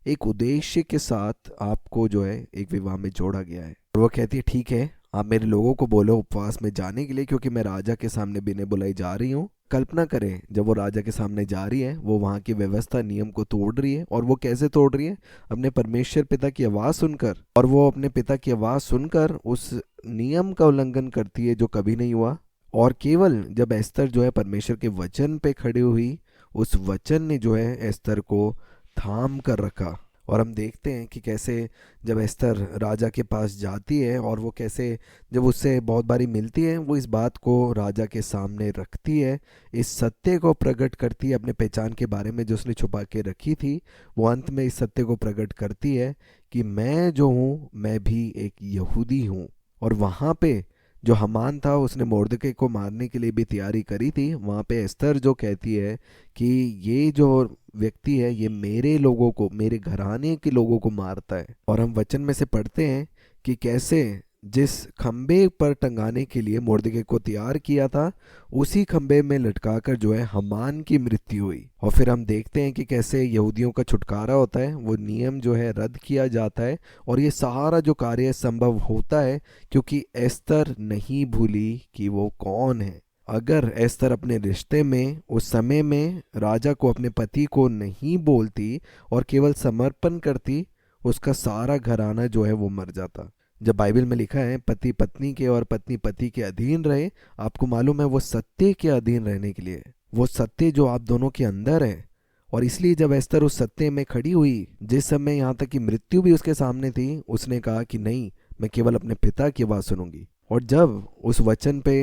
एक उद्देश्य के साथ आपको जो है एक विवाह में जोड़ा गया है। और वो कहती है ठीक है, आप मेरे लोगों को बोलो उपवास में जाने के लिए, क्योंकि मैं राजा के सामने बिना बुलाई जा रही हूँ। कल्पना करें जब वो राजा के सामने जा रही है, वो वहाँ की व्यवस्था नियम को तोड़ रही है। और वो कैसे तोड़ रही है? अपने परमेश्वर पिता की आवाज़ सुनकर। और वो अपने पिता की आवाज़ सुनकर उस नियम का उल्लंघन करती है जो कभी नहीं हुआ। और केवल जब एस्तर जो है परमेश्वर के वचन पे खड़ी हुई, उस वचन ने जो है एस्तर को थाम कर रखा। और हम देखते हैं कि कैसे जब एस्तर राजा के पास जाती है और वो कैसे जब उससे बहुत बारी मिलती है, वो इस बात को राजा के सामने रखती है, इस सत्य को प्रकट करती है अपने पहचान के बारे में जो उसने छुपा के रखी थी। वो अंत में इस सत्य को प्रकट करती है कि मैं जो हूँ मैं भी एक यहूदी हूँ। और वहाँ पे जो हमान था उसने मोर्दके को मारने के लिए भी तैयारी करी थी। वहाँ पे एस्तर जो कहती है कि ये जो व्यक्ति है ये मेरे लोगों को, मेरे घराने के लोगों को मारता है। और हम वचन में से पढ़ते हैं कि कैसे जिस खंबे पर टंगाने के लिए मोर्दके को तैयार किया था, उसी खंबे में लटकाकर जो है हमान की मृत्यु हुई। और फिर हम देखते हैं कि कैसे यहूदियों का छुटकारा होता है, वो नियम जो है रद्द किया जाता है। और ये सारा जो कार्य संभव होता है क्योंकि एस्तर नहीं भूली कि वो कौन है। अगर एस्तर अपने रिश्ते में उस समय में राजा को अपने पति को नहीं बोलती और केवल समर्पण करती, उसका सारा घराना जो है वो मर जाता। जब बाइबल में लिखा है पति पत्नी के और पत्नी पति के अधीन रहे, आपको मालूम है वो सत्य के अधीन रहने के लिए, वो सत्य जो आप दोनों के अंदर है। और इसलिए जब एस्तर उस सत्य में खड़ी हुई, जिस समय यहाँ तक कि मृत्यु भी उसके सामने थी, उसने कहा कि नहीं, मैं केवल अपने पिता की बात सुनूंगी। और जब उस वचन पे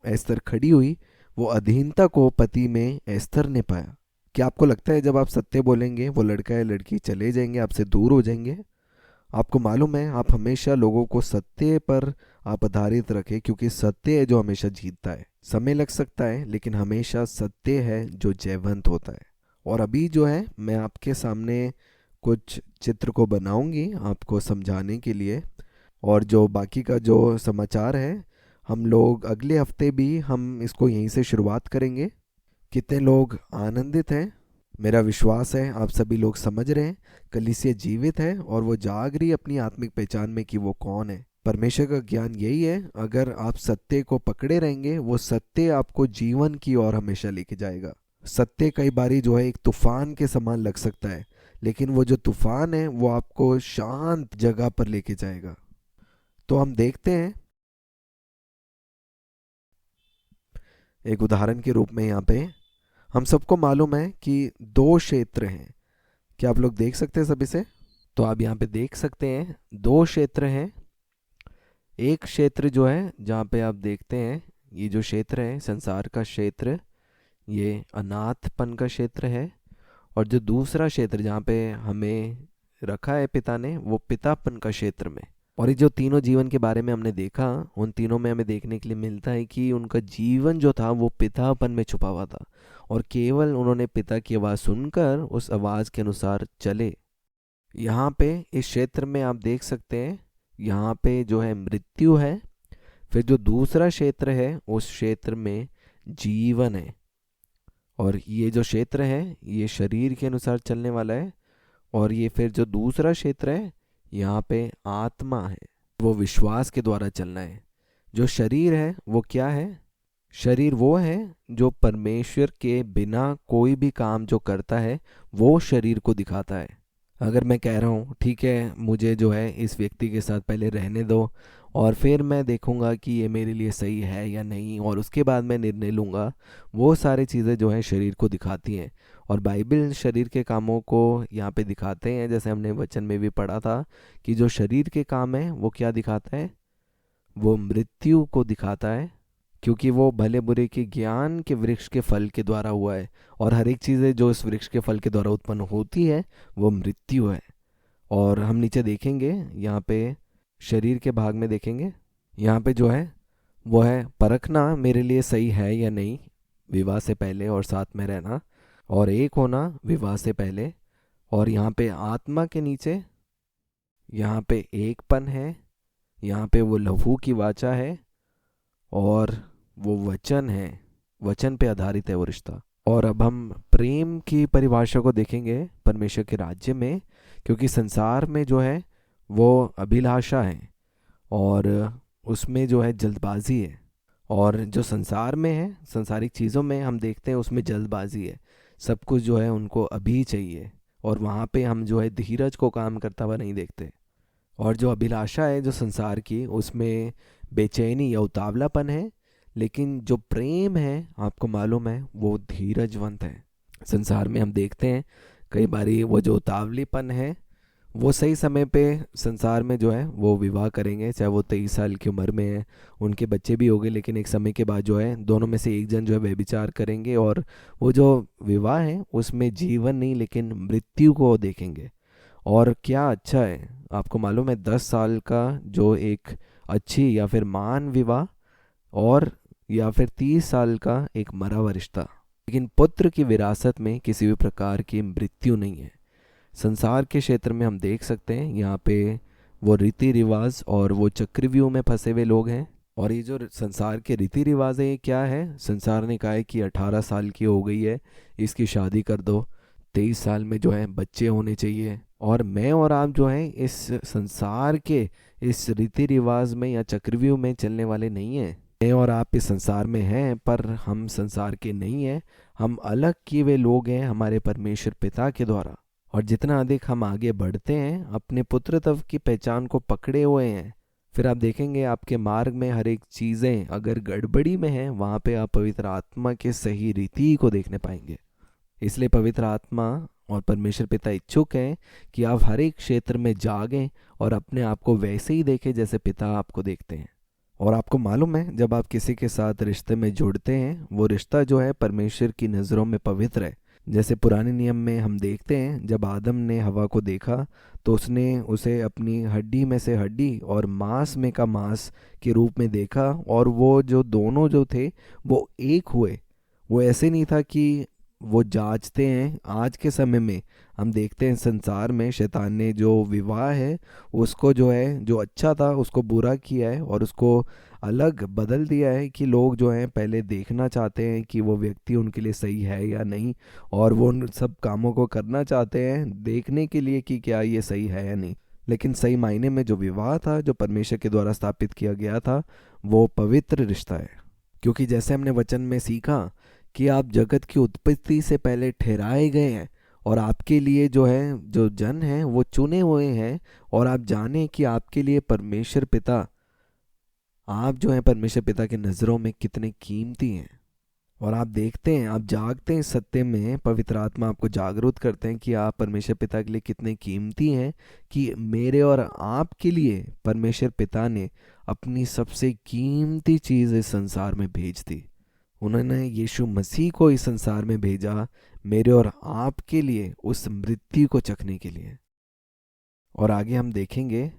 एस्तर खड़ी हुई, वो अधीनता को पति में एस्तर ने पाया। क्या आपको लगता है जब आप सत्य बोलेंगे वो लड़का या लड़की चले जाएंगे, आपसे दूर हो जाएंगे? आपको मालूम है आप हमेशा लोगों को सत्य पर आप आधारित रखें, क्योंकि सत्य है जो हमेशा जीतता है। समय लग सकता है लेकिन हमेशा सत्य है जो जयवंत होता है। और अभी जो है मैं आपके सामने कुछ चित्र को बनाऊंगी आपको समझाने के लिए, और जो बाकी का जो समाचार है हम लोग अगले हफ्ते भी हम इसको यहीं से शुरुआत करेंगे। कितने लोग आनंदित हैं? मेरा विश्वास है आप सभी लोग समझ रहे हैं कलीसिया जीवित है और वो जाग रही अपनी आत्मिक पहचान में कि वो कौन है। परमेश्वर का ज्ञान यही है, अगर आप सत्य को पकड़े रहेंगे वो सत्य आपको जीवन की ओर हमेशा लेके जाएगा। सत्य कई बारी जो है एक तूफान के समान लग सकता है, लेकिन वो जो तूफान है वो आपको शांत जगह पर लेके जाएगा। तो हम देखते हैं एक उदाहरण के रूप में यहाँ पे हम सबको मालूम है कि दो क्षेत्र हैं। क्या आप लोग देख सकते हैं सभी से? तो आप यहाँ पे देख सकते हैं दो क्षेत्र हैं। एक क्षेत्र जो है जहाँ पे आप देखते हैं ये जो क्षेत्र है संसार का क्षेत्र, ये अनाथपन का क्षेत्र है। और जो दूसरा क्षेत्र जहाँ पे हमें रखा है पिता ने, वो पितापन का क्षेत्र में। और ये जो तीनों जीवन के बारे में हमने देखा, उन तीनों में हमें देखने के लिए मिलता है कि उनका जीवन जो था वो पितापन में छुपा हुआ था, और केवल उन्होंने पिता की आवाज़ सुनकर उस आवाज़ के अनुसार चले। यहाँ पे इस क्षेत्र में आप देख सकते हैं यहाँ पे जो है मृत्यु है, फिर जो दूसरा क्षेत्र है उस क्षेत्र में जीवन है। और ये जो क्षेत्र है ये शरीर के अनुसार चलने वाला है, और ये फिर जो दूसरा क्षेत्र है यहाँ पे आत्मा है, वो विश्वास के द्वारा चलना है। जो शरीर है वो क्या है? शरीर वो है जो परमेश्वर के बिना कोई भी काम जो करता है वो शरीर को दिखाता है। अगर मैं कह रहा हूँ ठीक है मुझे जो है इस व्यक्ति के साथ पहले रहने दो और फिर मैं देखूंगा कि ये मेरे लिए सही है या नहीं, और उसके बाद मैं निर्णय लूँगा, वो सारी चीज़ें जो हैं शरीर को दिखाती हैं। और बाइबल शरीर के कामों को यहाँ पे दिखाते हैं, जैसे हमने वचन में भी पढ़ा था कि जो शरीर के काम है वो क्या दिखाता है? वो मृत्यु को दिखाता है, क्योंकि वो भले बुरे के ज्ञान के वृक्ष के फल के द्वारा हुआ है, और हर एक चीज़ें जो इस वृक्ष के फल के द्वारा उत्पन्न होती है वो मृत्यु है। और हम नीचे देखेंगे यहाँ पे शरीर के भाग में देखेंगे, यहाँ पे जो है वो है परखना मेरे लिए सही है या नहीं विवाह से पहले, और साथ में रहना, और एक होना विवाह से पहले। और यहाँ पे आत्मा के नीचे यहाँ पे एकपन है, यहाँ पे वो लहू की वाचा है, और वो वचन है, वचन पे आधारित है वो रिश्ता। और अब हम प्रेम की परिभाषा को देखेंगे परमेश्वर के राज्य में, क्योंकि संसार में जो है वो अभिलाषा है और उसमें जो है जल्दबाजी है। और जो संसार में है, संसारिक चीज़ों में हम देखते हैं उसमें जल्दबाजी है, सब कुछ जो है उनको अभी चाहिए, और वहाँ पे हम जो है धीरज को काम करता हुआ नहीं देखते। और जो अभिलाषा है जो संसार की, उसमें बेचैनी या उतावलापन है, लेकिन जो प्रेम है आपको मालूम है वो धीरजवंत है। संसार में हम देखते हैं कई बारी वो जो उतावलीपन है वो सही समय पे संसार में जो है वो विवाह करेंगे, चाहे वो 23 साल की उम्र में है, उनके बच्चे भी हो गए, लेकिन एक समय के बाद जो है दोनों में से एक जन जो है व्यभिचार करेंगे, और वो जो विवाह है उसमें जीवन नहीं लेकिन मृत्यु को देखेंगे। और क्या अच्छा है, आपको मालूम है 10 साल का जो एक अच्छी या फिर मान विवाह, और या फिर 30 साल का एक मरा हुआ रिश्ता, लेकिन पुत्र की विरासत में किसी भी प्रकार की मृत्यु नहीं है। संसार के क्षेत्र में हम देख सकते हैं यहाँ पे वो रीति रिवाज और वो चक्रव्यूह में फंसे हुए लोग हैं। और ये जो संसार के रीति रिवाज है ये क्या है? संसार ने कहा है कि 18 साल की हो गई है, इसकी शादी कर दो, 23 साल में जो है बच्चे होने चाहिए। और मैं और आप जो हैं इस संसार के इस रीति रिवाज में या चक्रव्यूह में चलने वाले नहीं हैं। मैं और आप इस संसार में हैं, पर हम संसार के नहीं हैं। हम अलग किए हुए लोग हैं हमारे परमेश्वर पिता के द्वारा। और जितना अधिक हम आगे बढ़ते हैं अपने पुत्रत्व की पहचान को पकड़े हुए हैं, फिर आप देखेंगे आपके मार्ग में हर एक चीज़ें अगर गड़बड़ी में हैं, वहाँ पे आप पवित्र आत्मा के सही रीति को देखने पाएंगे। इसलिए पवित्र आत्मा और परमेश्वर पिता इच्छुक हैं कि आप हर एक क्षेत्र में जागें और अपने आप को वैसे ही देखें जैसे पिता आपको देखते हैं। और आपको मालूम है, जब आप किसी के साथ रिश्ते में जुड़ते हैं, वो रिश्ता जो है परमेश्वर की नज़रों में पवित्र है। जैसे पुराने नियम में हम देखते हैं, जब आदम ने हवा को देखा तो उसने उसे अपनी हड्डी में से हड्डी और मांस में का मांस के रूप में देखा, और वो जो दोनों जो थे वो एक हुए। वो ऐसे नहीं था कि वो जांचते हैं। आज के समय में हम देखते हैं संसार में शैतान ने जो विवाह है उसको जो है, जो अच्छा था उसको बुरा किया है और उसको अलग बदल दिया है कि लोग जो हैं पहले देखना चाहते हैं कि वो व्यक्ति उनके लिए सही है या नहीं, और वो उन सब कामों को करना चाहते हैं देखने के लिए कि क्या ये सही है या नहीं। लेकिन सही मायने में जो विवाह था, जो परमेश्वर के द्वारा स्थापित किया गया था, वो पवित्र रिश्ता है। क्योंकि जैसे हमने वचन में सीखा कि आप जगत की उत्पत्ति से पहले ठहराए गए हैं, और आपके लिए जो है, जो जन हैं वो चुने हुए हैं। और आप जाने कि आपके लिए परमेश्वर पिता, आप जो हैं परमेश्वर पिता की नज़रों में कितने कीमती हैं। और आप देखते हैं, आप जागते हैं सत्य में, पवित्र आत्मा आपको जागरूक करते हैं कि आप परमेश्वर पिता के लिए कितने कीमती हैं, कि मेरे और आपके लिए परमेश्वर पिता ने अपनी सबसे कीमती चीज़ इस संसार में भेज दी। उन्होंने यीशु मसीह को इस संसार में भेजा मेरे और आपके लिए, उस मृत्यु को चखने के लिए। और आगे हम देखेंगे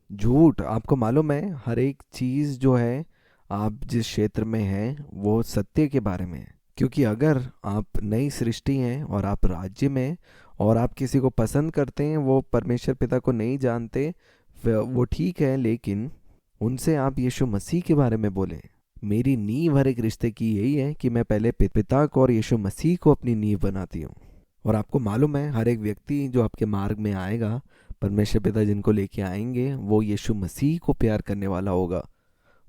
झूठ। आपको मालूम है हर एक चीज़ जो है आप जिस क्षेत्र में हैं वो सत्य के बारे में है। क्योंकि अगर आप नई सृष्टि हैं और आप राज्य में और आप किसी को पसंद करते हैं, वो परमेश्वर पिता को नहीं जानते, वो ठीक है, लेकिन उनसे आप यीशु मसीह के बारे में बोलें। मेरी नींव हर एक रिश्ते की यही है कि मैं पहले पिता को और यीशु मसीह को अपनी नींव बनाती हूँ। और आपको मालूम है हर एक व्यक्ति जो आपके मार्ग में आएगा, परमेश्वर पिता जिनको लेके आएंगे, वो यीशु मसीह को प्यार करने वाला होगा।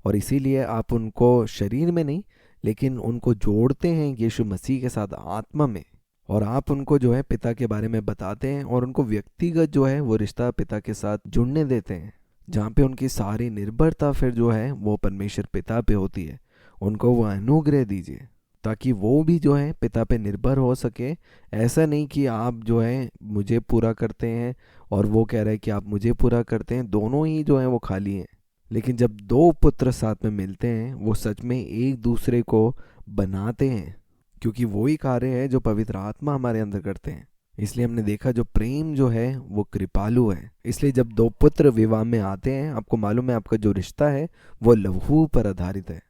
और इसीलिए आप उनको शरीर में नहीं, लेकिन उनको जोड़ते हैं यीशु मसीह के साथ आत्मा में। और आप उनको जो है पिता के बारे में बताते हैं और उनको व्यक्तिगत जो है वो रिश्ता पिता के साथ जुड़ने देते हैं, जहाँ पे उनकी सारी निर्भरता फिर जो है वो परमेश्वर पिता पे होती है। उनको वो अनुग्रह दीजिए ताकि वो भी जो है पिता पे निर्भर हो सके। ऐसा नहीं कि आप जो है मुझे पूरा करते हैं और वो कह रहे हैं कि आप मुझे पूरा करते हैं, दोनों ही जो हैं वो खाली हैं। लेकिन जब दो पुत्र साथ में मिलते हैं वो सच में एक दूसरे को बनाते हैं, क्योंकि वो ही कार्य है जो पवित्र आत्मा हमारे अंदर करते हैं। इसलिए हमने देखा जो प्रेम जो है वो कृपालु है। इसलिए जब दो पुत्र विवाह में आते हैं, आपको मालूम है आपका जो रिश्ता है वो लहू पर आधारित है।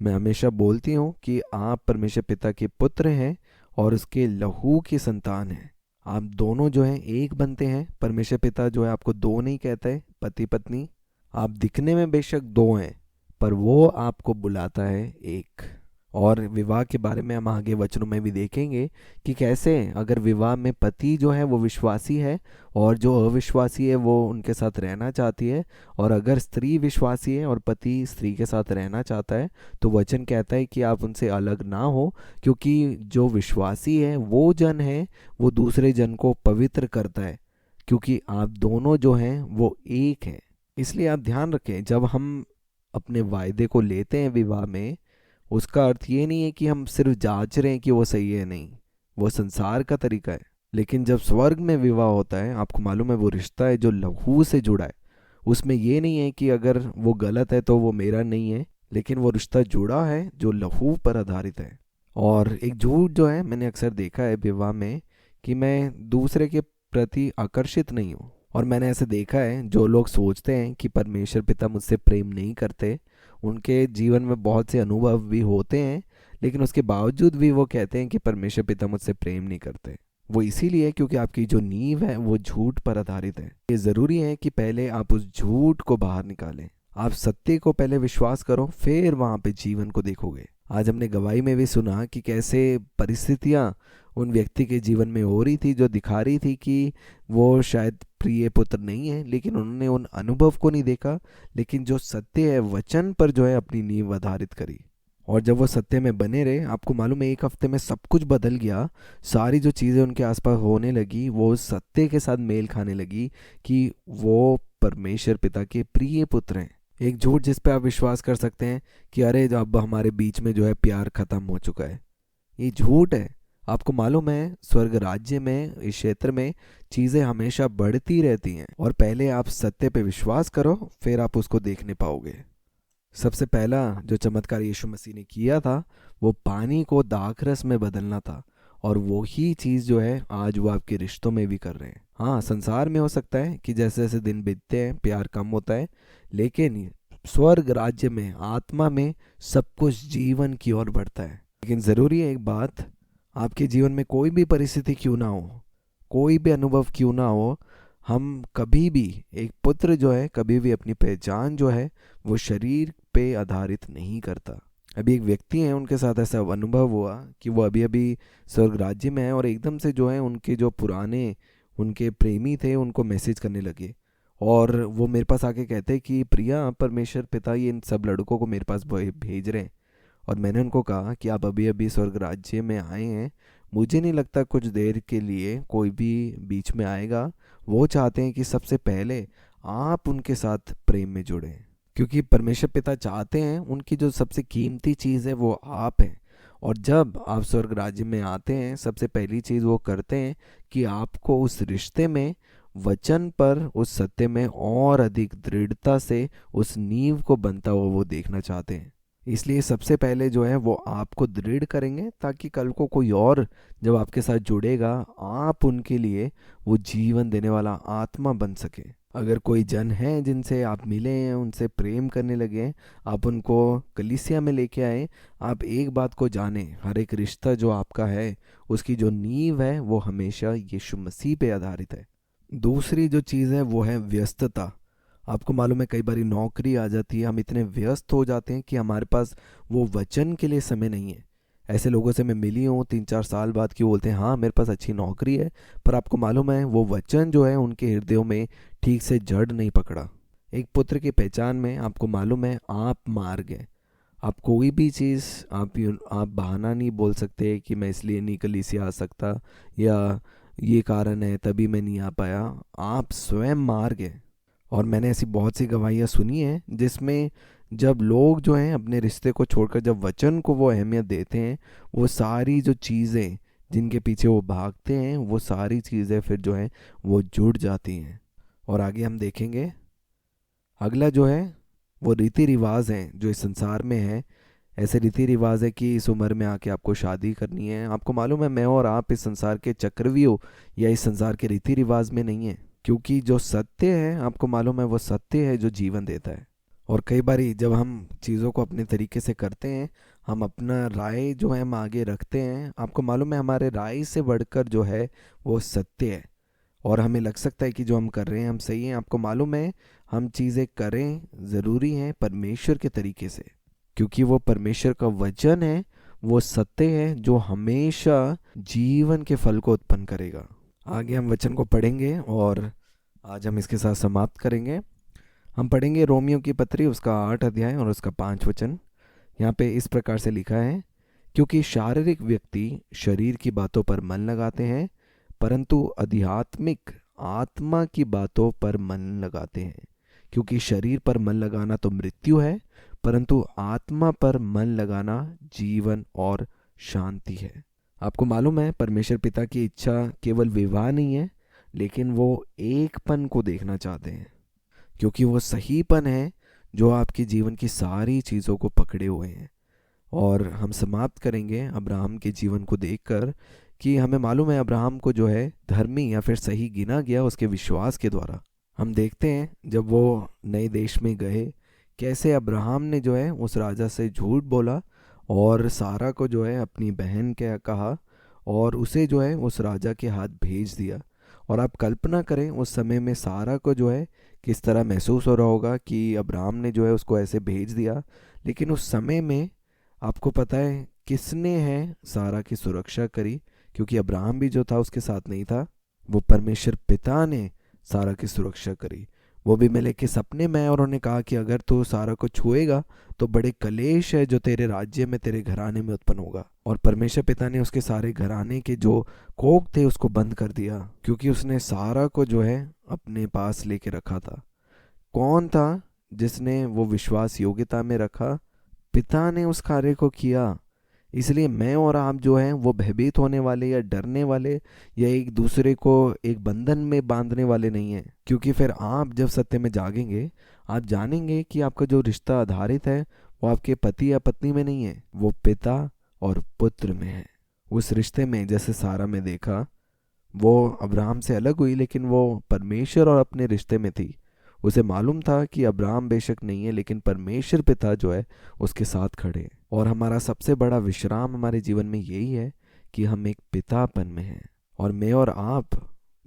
मैं हमेशा बोलती हूँ कि आप परमेश्वर पिता के पुत्र हैं और उसके लहू की संतान हैं। आप दोनों जो हैं एक बनते हैं। परमेश्वर पिता जो है आपको दो नहीं कहता है, पति पत्नी। आप दिखने में बेशक दो हैं, पर वो आपको बुलाता है एक। और विवाह के बारे में हम आगे वचनों में भी देखेंगे कि कैसे अगर विवाह में पति जो है वो विश्वासी है और जो अविश्वासी है वो उनके साथ रहना चाहती है, और अगर स्त्री विश्वासी है और पति स्त्री के साथ रहना चाहता है, तो वचन कहता है कि आप उनसे अलग ना हो, क्योंकि जो विश्वासी है वो जन है वो दूसरे जन को पवित्र करता है, क्योंकि आप दोनों जो हैं वो एक हैं। इसलिए आप ध्यान रखें, जब हम अपने वायदे को लेते हैं विवाह में, उसका अर्थ ये नहीं है कि हम सिर्फ जांच रहे हैं कि वो सही है, नहीं, वो संसार का तरीका है। लेकिन जब स्वर्ग में विवाह होता है, आपको मालूम है वो रिश्ता है जो लहू से जुड़ा है। उसमें ये नहीं है कि अगर वो गलत है तो वो मेरा नहीं है, लेकिन वो रिश्ता जुड़ा है जो लहू पर आधारित है। और एक झूठ जो है मैंने अक्सर देखा है विवाह में, कि मैं दूसरे के प्रति आकर्षित नहीं हूँ। और मैंने ऐसे देखा है जो लोग सोचते हैं कि परमेश्वर पिता मुझसे प्रेम नहीं करते, उनके जीवन में बहुत से अनुभव भी होते हैं, लेकिन उसके बावजूद भी वो कहते हैं कि परमेश्वर पिता मुझसे प्रेम नहीं करते। वो इसीलिए क्योंकि आपकी जो नींव है वो झूठ पर आधारित है। ये ज़रूरी है कि पहले आप उस झूठ को बाहर निकालें। आप सत्य को पहले विश्वास करो, फिर वहाँ पे जीवन को देखोगे। आज हमने गवाही में भी सुना कि कैसे परिस्थितियाँ उन व्यक्ति के जीवन में हो रही थी, जो दिखा रही थी कि वो शायद प्रिय पुत्र नहीं है, लेकिन उन्होंने उन अनुभव को नहीं देखा, लेकिन जो सत्य है वचन पर जो है अपनी नींव आधारित करी। और जब वो सत्य में बने रहे, आपको मालूम है एक हफ्ते में सब कुछ बदल गया। सारी जो चीज़ें उनके आसपास होने लगी वो उस सत्य के साथ मेल खाने लगी कि वो परमेश्वर पिता के प्रिय पुत्र हैं। एक झूठ जिस पे आप विश्वास कर सकते हैं कि अरे जो अब हमारे बीच में जो है प्यार खत्म हो चुका है, ये झूठ है। आपको मालूम है स्वर्ग राज्य में, इस क्षेत्र में चीज़ें हमेशा बढ़ती रहती हैं, और पहले आप सत्य पे विश्वास करो, फिर आप उसको देखने पाओगे। सबसे पहला जो चमत्कार यीशु मसीह ने किया था वो पानी को दाखरस में बदलना था, और वो ही चीज़ जो है आज वो आपके रिश्तों में भी कर रहे हैं। हाँ, संसार में हो सकता है कि जैसे जैसे दिन बीतते हैं प्यार कम होता है, लेकिन स्वर्ग राज्य में, आत्मा में सब कुछ जीवन की ओर बढ़ता है। लेकिन ज़रूरी है एक बात, आपके जीवन में कोई भी परिस्थिति क्यों ना हो, कोई भी अनुभव क्यों ना हो, हम कभी भी, एक पुत्र जो है कभी भी अपनी पहचान जो है वो शरीर पे आधारित नहीं करता। अभी एक व्यक्ति हैं, उनके साथ ऐसा अनुभव हुआ कि वो अभी अभी स्वर्ग राज्य में है, और एकदम से जो है उनके जो पुराने उनके प्रेमी थे उनको मैसेज करने लगे, और वो मेरे पास आके कहते कि प्रिया, परमेश्वर पिता ये इन सब लड़कों को मेरे पास भेज रहे हैं। और मैंने उनको कहा कि आप अभी अभी स्वर्ग राज्य में आए हैं, मुझे नहीं लगता कुछ देर के लिए कोई भी बीच में आएगा। वो चाहते हैं कि सबसे पहले आप उनके साथ प्रेम में जुड़ें, क्योंकि परमेश्वर पिता चाहते हैं उनकी जो सबसे कीमती चीज़ है वो आप हैं। और जब आप स्वर्ग राज्य में आते हैं, सबसे पहली चीज़ वो करते हैं कि आपको उस रिश्ते में, वचन पर, उस सत्य में और अधिक दृढ़ता से उस नींव को बनता हुआ वो देखना चाहते हैं। इसलिए सबसे पहले जो है वो आपको दृढ़ करेंगे, ताकि कल को कोई और जब आपके साथ जुड़ेगा, आप उनके लिए वो जीवन देने वाला आत्मा बन सके। अगर कोई जन है जिनसे आप मिले हैं, उनसे प्रेम करने लगे हैं, आप उनको कलीसिया में लेके आए, आप एक बात को जाने, हर एक रिश्ता जो आपका है उसकी जो नींव है वो हमेशा यीशु मसीह पे आधारित है। दूसरी जो चीज़ है वो है व्यस्तता। आपको मालूम है कई बारी नौकरी आ जाती है, हम इतने व्यस्त हो जाते हैं कि हमारे पास वो वचन के लिए समय नहीं है। ऐसे लोगों से मैं मिली हूँ 3-4 साल बाद, कि बोलते हैं हाँ मेरे पास अच्छी नौकरी है, पर आपको मालूम है वो वचन जो है उनके हृदयों में ठीक से जड़ नहीं पकड़ा। एक पुत्र की पहचान में आपको मालूम है आप मार्ग हैं। आप कोई भी चीज़, आप बहाना नहीं बोल सकते कि मैं इसलिए नहीं कलीसिया आ सकता, या ये कारण है तभी मैं नहीं आ पाया। आप स्वयं मार्ग हैं। और मैंने ऐसी बहुत सी गवाहियाँ सुनी हैं जिसमें जब लोग जो हैं अपने रिश्ते को छोड़कर जब वचन को वो अहमियत देते हैं, वो सारी जो चीज़ें जिनके पीछे वो भागते हैं, वो सारी चीज़ें फिर जो हैं वो जुड़ जाती हैं। और आगे हम देखेंगे, अगला जो है वो रीति रिवाज हैं जो इस संसार में है। ऐसे रीति रिवाज है कि इस उम्र में आके आपको शादी करनी है। आपको मालूम है मैं और आप इस संसार के चक्रव्यूह या इस संसार के रीति रिवाज में नहीं है, क्योंकि जो सत्य है, आपको मालूम है वो सत्य है जो जीवन देता है। और कई बारी जब हम चीज़ों को अपने तरीके से करते हैं, हम अपना राय जो है हम आगे रखते हैं, आपको मालूम है हमारे राय से बढ़कर जो है वो सत्य है। और हमें लग सकता है कि जो हम कर रहे हैं हम सही हैं। आपको मालूम है हम चीज़ें करें ज़रूरी हैं परमेश्वर के तरीके से, क्योंकि वो परमेश्वर का वचन है, वो सत्य है जो हमेशा जीवन के फल को उत्पन्न करेगा। आगे हम वचन को पढ़ेंगे और आज हम इसके साथ समाप्त करेंगे। हम पढ़ेंगे रोमियो की पत्री, उसका 8 अध्याय और उसका 5 वचन। यहाँ पे इस प्रकार से लिखा है, क्योंकि शारीरिक व्यक्ति शरीर की बातों पर मन लगाते हैं, परंतु आध्यात्मिक आत्मा की बातों पर मन लगाते हैं। क्योंकि शरीर पर मन लगाना तो मृत्यु है, परंतु आत्मा पर मन लगाना जीवन और शांति है। आपको मालूम है परमेश्वर पिता की इच्छा केवल विवाह नहीं है, लेकिन वो एकपन को देखना चाहते हैं, क्योंकि वो सहीपन है जो आपके जीवन की सारी चीज़ों को पकड़े हुए हैं। और हम समाप्त करेंगे अब्राहम के जीवन को देखकर, कि हमें मालूम है अब्राहम को जो है धर्मी या फिर सही गिना गया उसके विश्वास के द्वारा। हम देखते हैं जब वो नए देश में गए, कैसे अब्राहम ने जो है उस राजा से झूठ बोला और सारा को जो है अपनी बहन के कहा, और उसे जो है उस राजा के हाथ भेज दिया। और आप कल्पना करें उस समय में सारा को जो है किस तरह महसूस हो रहा होगा कि अब्राहम ने जो है उसको ऐसे भेज दिया। लेकिन उस समय में आपको पता है किसने है सारा की सुरक्षा करी, क्योंकि अब्राहम भी जो था उसके साथ नहीं था। वो परमेश्वर पिता ने सारा की सुरक्षा करी। वो भी मिले के सपने में, और उन्होंने कहा कि अगर तू सारा को छुएगा तो बड़े कलेश है जो तेरे राज्य में, तेरे घराने में उत्पन्न होगा। और परमेश्वर पिता ने उसके सारे घराने के जो कोख थे उसको बंद कर दिया, क्योंकि उसने सारा को जो है अपने पास लेके रखा था। कौन था जिसने वो विश्वास योग्यता में रखा? पिता ने उस कार्य को किया। इसलिए मैं और आप जो हैं वो भयभीत होने वाले या डरने वाले या एक दूसरे को एक बंधन में बांधने वाले नहीं हैं, क्योंकि फिर आप जब सत्य में जागेंगे आप जानेंगे कि आपका जो रिश्ता आधारित है वो आपके पति या पत्नी में नहीं है, वो पिता और पुत्र में है। उस रिश्ते में जैसे सारा में देखा, वो अब्राहम से अलग हुई लेकिन वो परमेश्वर और अपने रिश्ते में थी। उसे मालूम था कि अब्राहम बेशक नहीं है लेकिन परमेश्वर पिता जो है उसके साथ खड़े हैं। और हमारा सबसे बड़ा विश्राम हमारे जीवन में यही है कि हम एक पितापन में हैं। और मैं और आप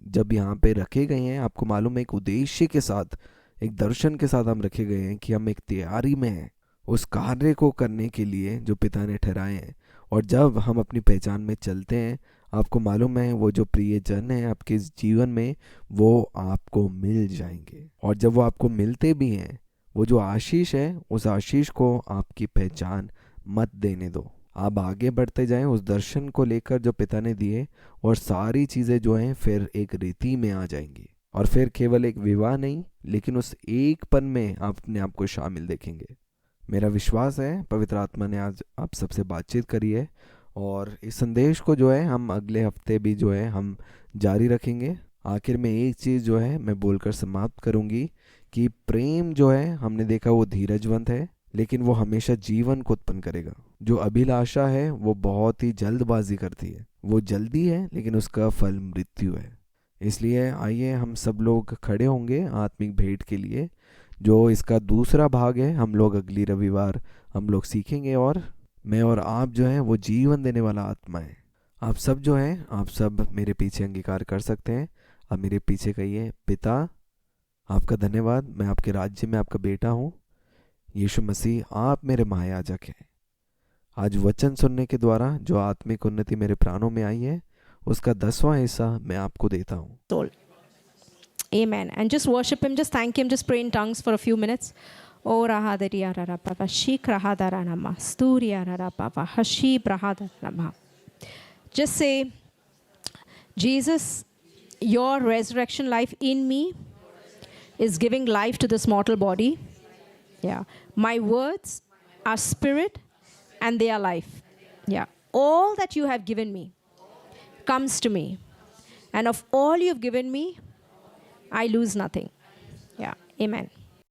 जब यहाँ पे रखे गए हैं, आपको मालूम है एक उद्देश्य के साथ, एक दर्शन के साथ हम रखे गए हैं कि हम एक तैयारी में हैं उस कार्य को करने के लिए जो पिता ने ठहराए हैं। और जब हम अपनी पहचान में चलते हैं, आपको मालूम है वो जो प्रियजन है आपके जीवन में वो आपको मिल जाएंगे। और जब वो आपको मिलते भी हैं, वो जो आशीष है उस आशीष को आपकी पहचान मत देने दो। आप आगे बढ़ते जाएं उस दर्शन को लेकर जो पिता ने दिए, और सारी चीज़ें जो हैं फिर एक रीति में आ जाएंगी। और फिर केवल एक विवाह नहीं लेकिन उस एक पन में आप अपने आप को शामिल देखेंगे। मेरा विश्वास है पवित्र आत्मा ने आज आप सबसे बातचीत करी है, और इस संदेश को जो है हम अगले हफ्ते भी जो है हम जारी रखेंगे। आखिर में एक चीज़ जो है मैं बोलकर समाप्त करूंगी कि प्रेम जो है हमने देखा वो धीरजवंत है, लेकिन वो हमेशा जीवन को उत्पन्न करेगा। जो अभिलाषा है वो बहुत ही जल्दबाजी करती है, वो जल्दी है लेकिन उसका फल मृत्यु है। इसलिए आइए हम सब लोग खड़े होंगे आत्मिक भेंट के लिए, जो इसका दूसरा भाग है। हम लोग अगली रविवार हम लोग सीखेंगे, और मैं और आप जो हैं वो जीवन देने वाला आत्मा है। आप सब जो हैं आप सब मेरे पीछे अंगीकार कर सकते हैं। आप मेरे पीछे कहिए, पिता आपका धन्यवाद, मैं आपके राज्य में आपका बेटा हूँ। यीशु मसीह आप मेरे महायाजक हैं। आज वचन सुनने के द्वारा जो आत्मिक उन्नति मेरे प्राणों में आई है उसका 10वां हिस्सा मैं आपको देता हूँ।
Soul. Amen. And just worship Him, just thank Him, just pray in tongues for a few minutes. O rahadariya rarapava shik rahadaranama sturiya rarapava hashib rahadaranama. Just say, Jesus, your resurrection life in me is giving life to this mortal body. Yeah. My words are spirit and they are life. Yeah. All that you have given me comes to me. And of all you've given me, I lose nothing. Yeah. Amen.